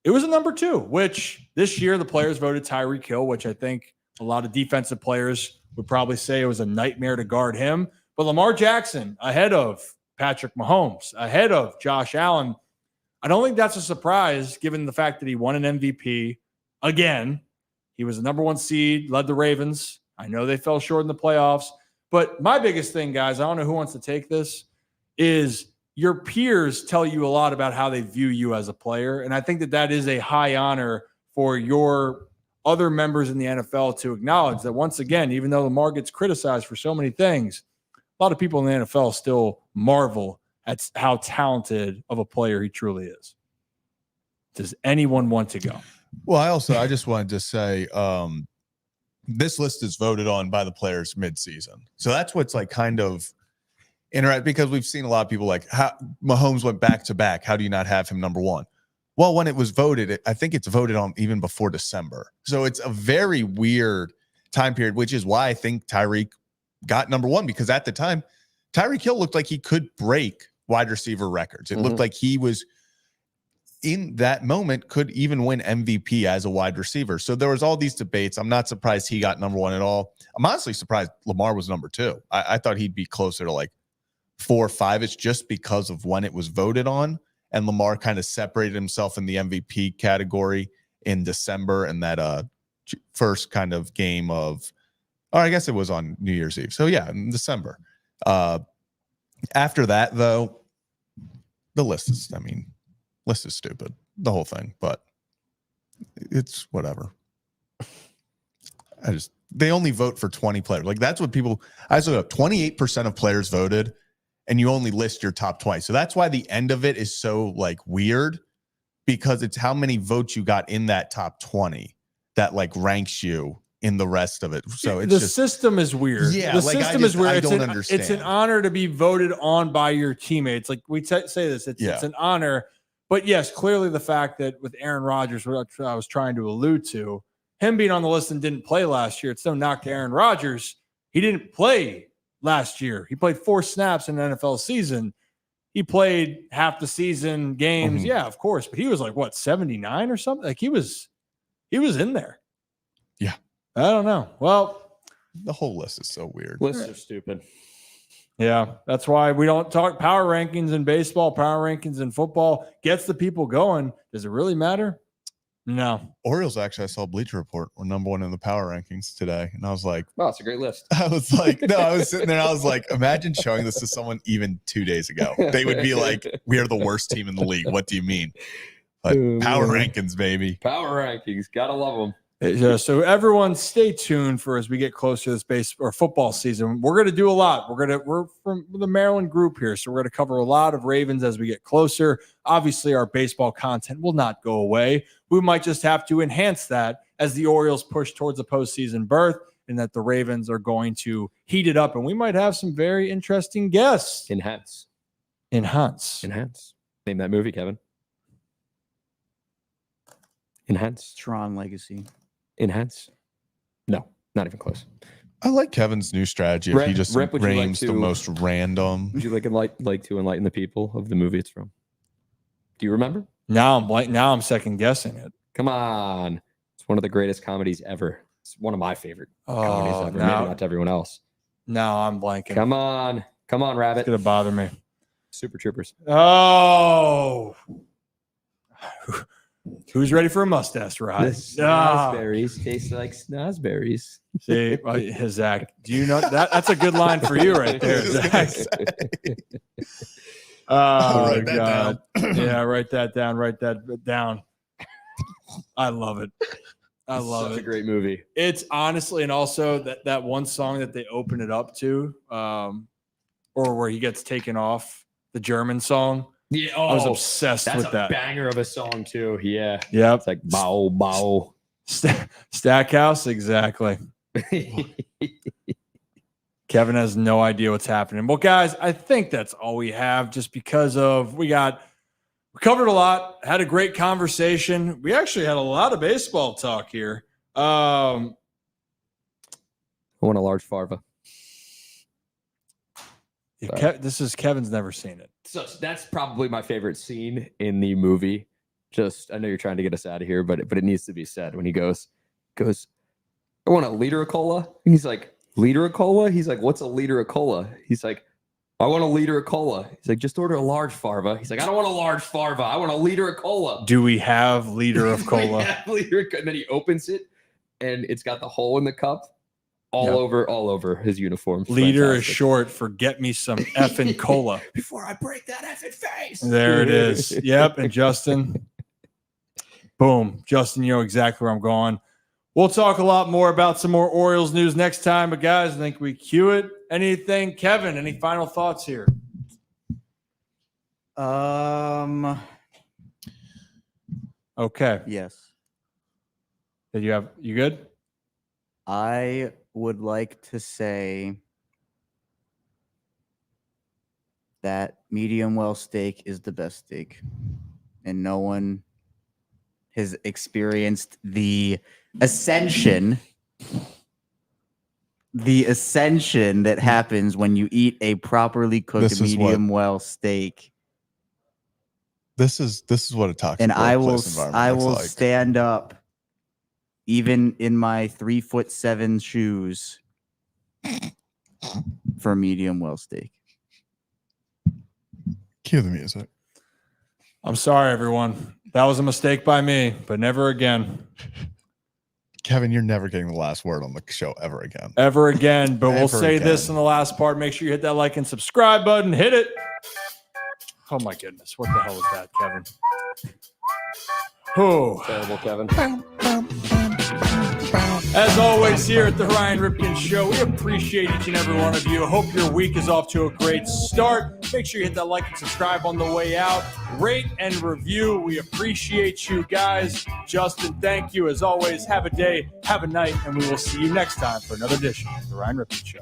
It was at number two, which this year the players voted Tyreek Hill, which I think a lot of defensive players would probably say it was a nightmare to guard him. But Lamar Jackson ahead of Patrick Mahomes ahead of Josh Allen. I don't think that's a surprise given the fact that he won an MVP again. He was the number 1 seed, led the Ravens. I know they fell short in the playoffs. But my biggest thing, guys, I don't know who wants to take this, is your peers tell you a lot about how they view you as a player. And I think that that is a high honor for your other members in the NFL to acknowledge that, once again, even though Lamar gets criticized for so many things, a lot of people in the NFL still marvel at how talented of a player he truly is. Does anyone want to go? Well, I just wanted to say, this list is voted on by the players mid-season. So that's what's like kind of interesting, because we've seen a lot of people like, how Mahomes went back to back. How do you not have him number 1? Well, when it was voted, I think it's voted on even before December. So it's a very weird time period, which is why I think Tyreek got number 1, because at the time, Tyreek Hill looked like he could break wide receiver records. It looked like he was, in that moment, could even win MVP as a wide receiver. So there was all these debates. I'm not surprised he got number 1 at all. I'm honestly surprised Lamar was number 2. I thought he'd be closer to like 4 or 5. It's just because of when it was voted on. And Lamar kind of separated himself in the MVP category in December, and that first kind of game of, or I guess it was on New Year's Eve. So yeah, in December. After that, though, the list is stupid, the whole thing, but it's whatever. They only vote for 20 players. Like, that's what people, I looked up, 28% of players voted, and you only list your top 20. So that's why the end of it is so like weird, because it's how many votes you got in that top 20 that like ranks you in the rest of it. So it's the system is weird. Yeah, the like, system is weird. I don't understand. It's an honor to be voted on by your teammates. Like we say this, it's an honor. But yes, clearly the fact that with Aaron Rodgers, what I was trying to allude to, him being on the list and didn't play last year, it's no knock to Aaron Rodgers. He didn't play last year. He played 4 snaps in an NFL season. He played half the season games. Yeah, of course. But he was like, what, 79 or something? Like he was in there. Yeah. I don't know. Well, the whole list is so weird. Lists are stupid. Yeah, that's why we don't talk power rankings in baseball, power rankings in football. Gets the people going. Does it really matter? No. Orioles, actually, I saw Bleacher Report were number 1 in the power rankings today. And I was like, wow, it's a great list. I was like, I was sitting there and I was like, imagine showing this to someone even 2 days ago. They would be like, we are the worst team in the league. What do you mean? But power rankings, baby. Power rankings. Gotta love them. So everyone stay tuned for as we get closer to this base or football season. We're going to do a lot. We're from the Maryland group here, so we're going to cover a lot of Ravens as we get closer. Obviously, our baseball content will not go away. We might just have to enhance that as the Orioles push towards a postseason berth, and that the Ravens are going to heat it up. And we might have some very interesting guests. Enhance. Name that movie, Kevin. Enhance. Tron Legacy. Enhance. No, not even close. I like Kevin's new strategy. If he just names the most random. Would you like to enlighten the people of the movie it's from? Do you remember? Now I'm second guessing it. Come on. It's one of the greatest comedies ever. It's one of my favorite comedies ever. Maybe not to everyone else. No, I'm blanking. Come on, Rabbit. It's going to bother me. Super Troopers. Oh. Who's ready for a mustache ride? Snozberries taste like snozberries. See, Zach, do you know that? That's a good line for you right there, Zach. Oh, God. Yeah, write that down. I love it. I love it. It's a great movie. It's honestly, and also that one song that they open it up to, or where he gets taken off, the German song. Yeah, I was obsessed with that. That's a banger of a song too. Yeah. Yep. It's like bow, bow. Stackhouse, exactly. Kevin has no idea what's happening. Well, guys, I think that's all we have, just because of we covered a lot, had a great conversation. We actually had a lot of baseball talk here. I want a large farva. This is Kevin's never seen it. So that's probably my favorite scene in the movie. I know you're trying to get us out of here, but it needs to be said when he goes, I want a liter of cola. And he's like, liter of cola? He's like, what's a liter of cola? He's like, I want a liter of cola. He's like, just order a large farva. He's like, I don't want a large farva. I want a liter of cola. Do we have liter of cola? Yeah, liter, and then he opens it, and it's got the hole in the cup all over his uniform. It's Liter fantastic. is short for get me some effing cola. Before I break that effing face. There it is. Yep. And Justin, boom. Justin, you know exactly where I'm going. We'll talk a lot more about some more Orioles news next time. But guys, I think we cue it. Anything, Kevin? Any final thoughts here? Okay. Yes. You good? I would like to say that medium well steak is the best steak, and no one has experienced the ascension that happens when you eat a properly cooked medium well steak. This is what a toxic And I workplace environment looks like. stand up, even in my 3'7" shoes, for medium well steak. Cue the music. I'm sorry, everyone. That was a mistake by me, but never again. Kevin, you're never getting the last word on the show ever again. Ever again. But we'll Ever say again. this in the last part. Make sure you hit that like and subscribe button. Hit it. Oh, my goodness. What the hell is that, Kevin? Oh. Terrible, Kevin. As always, here at the Ryan Ripken Show, we appreciate each and every one of you. Hope your week is off to a great start. Make sure you hit that like and subscribe on the way out. Rate and review. We appreciate you guys. Justin, thank you. As always, have a day, have a night, and we will see you next time for another edition of the Ryan Ripken Show.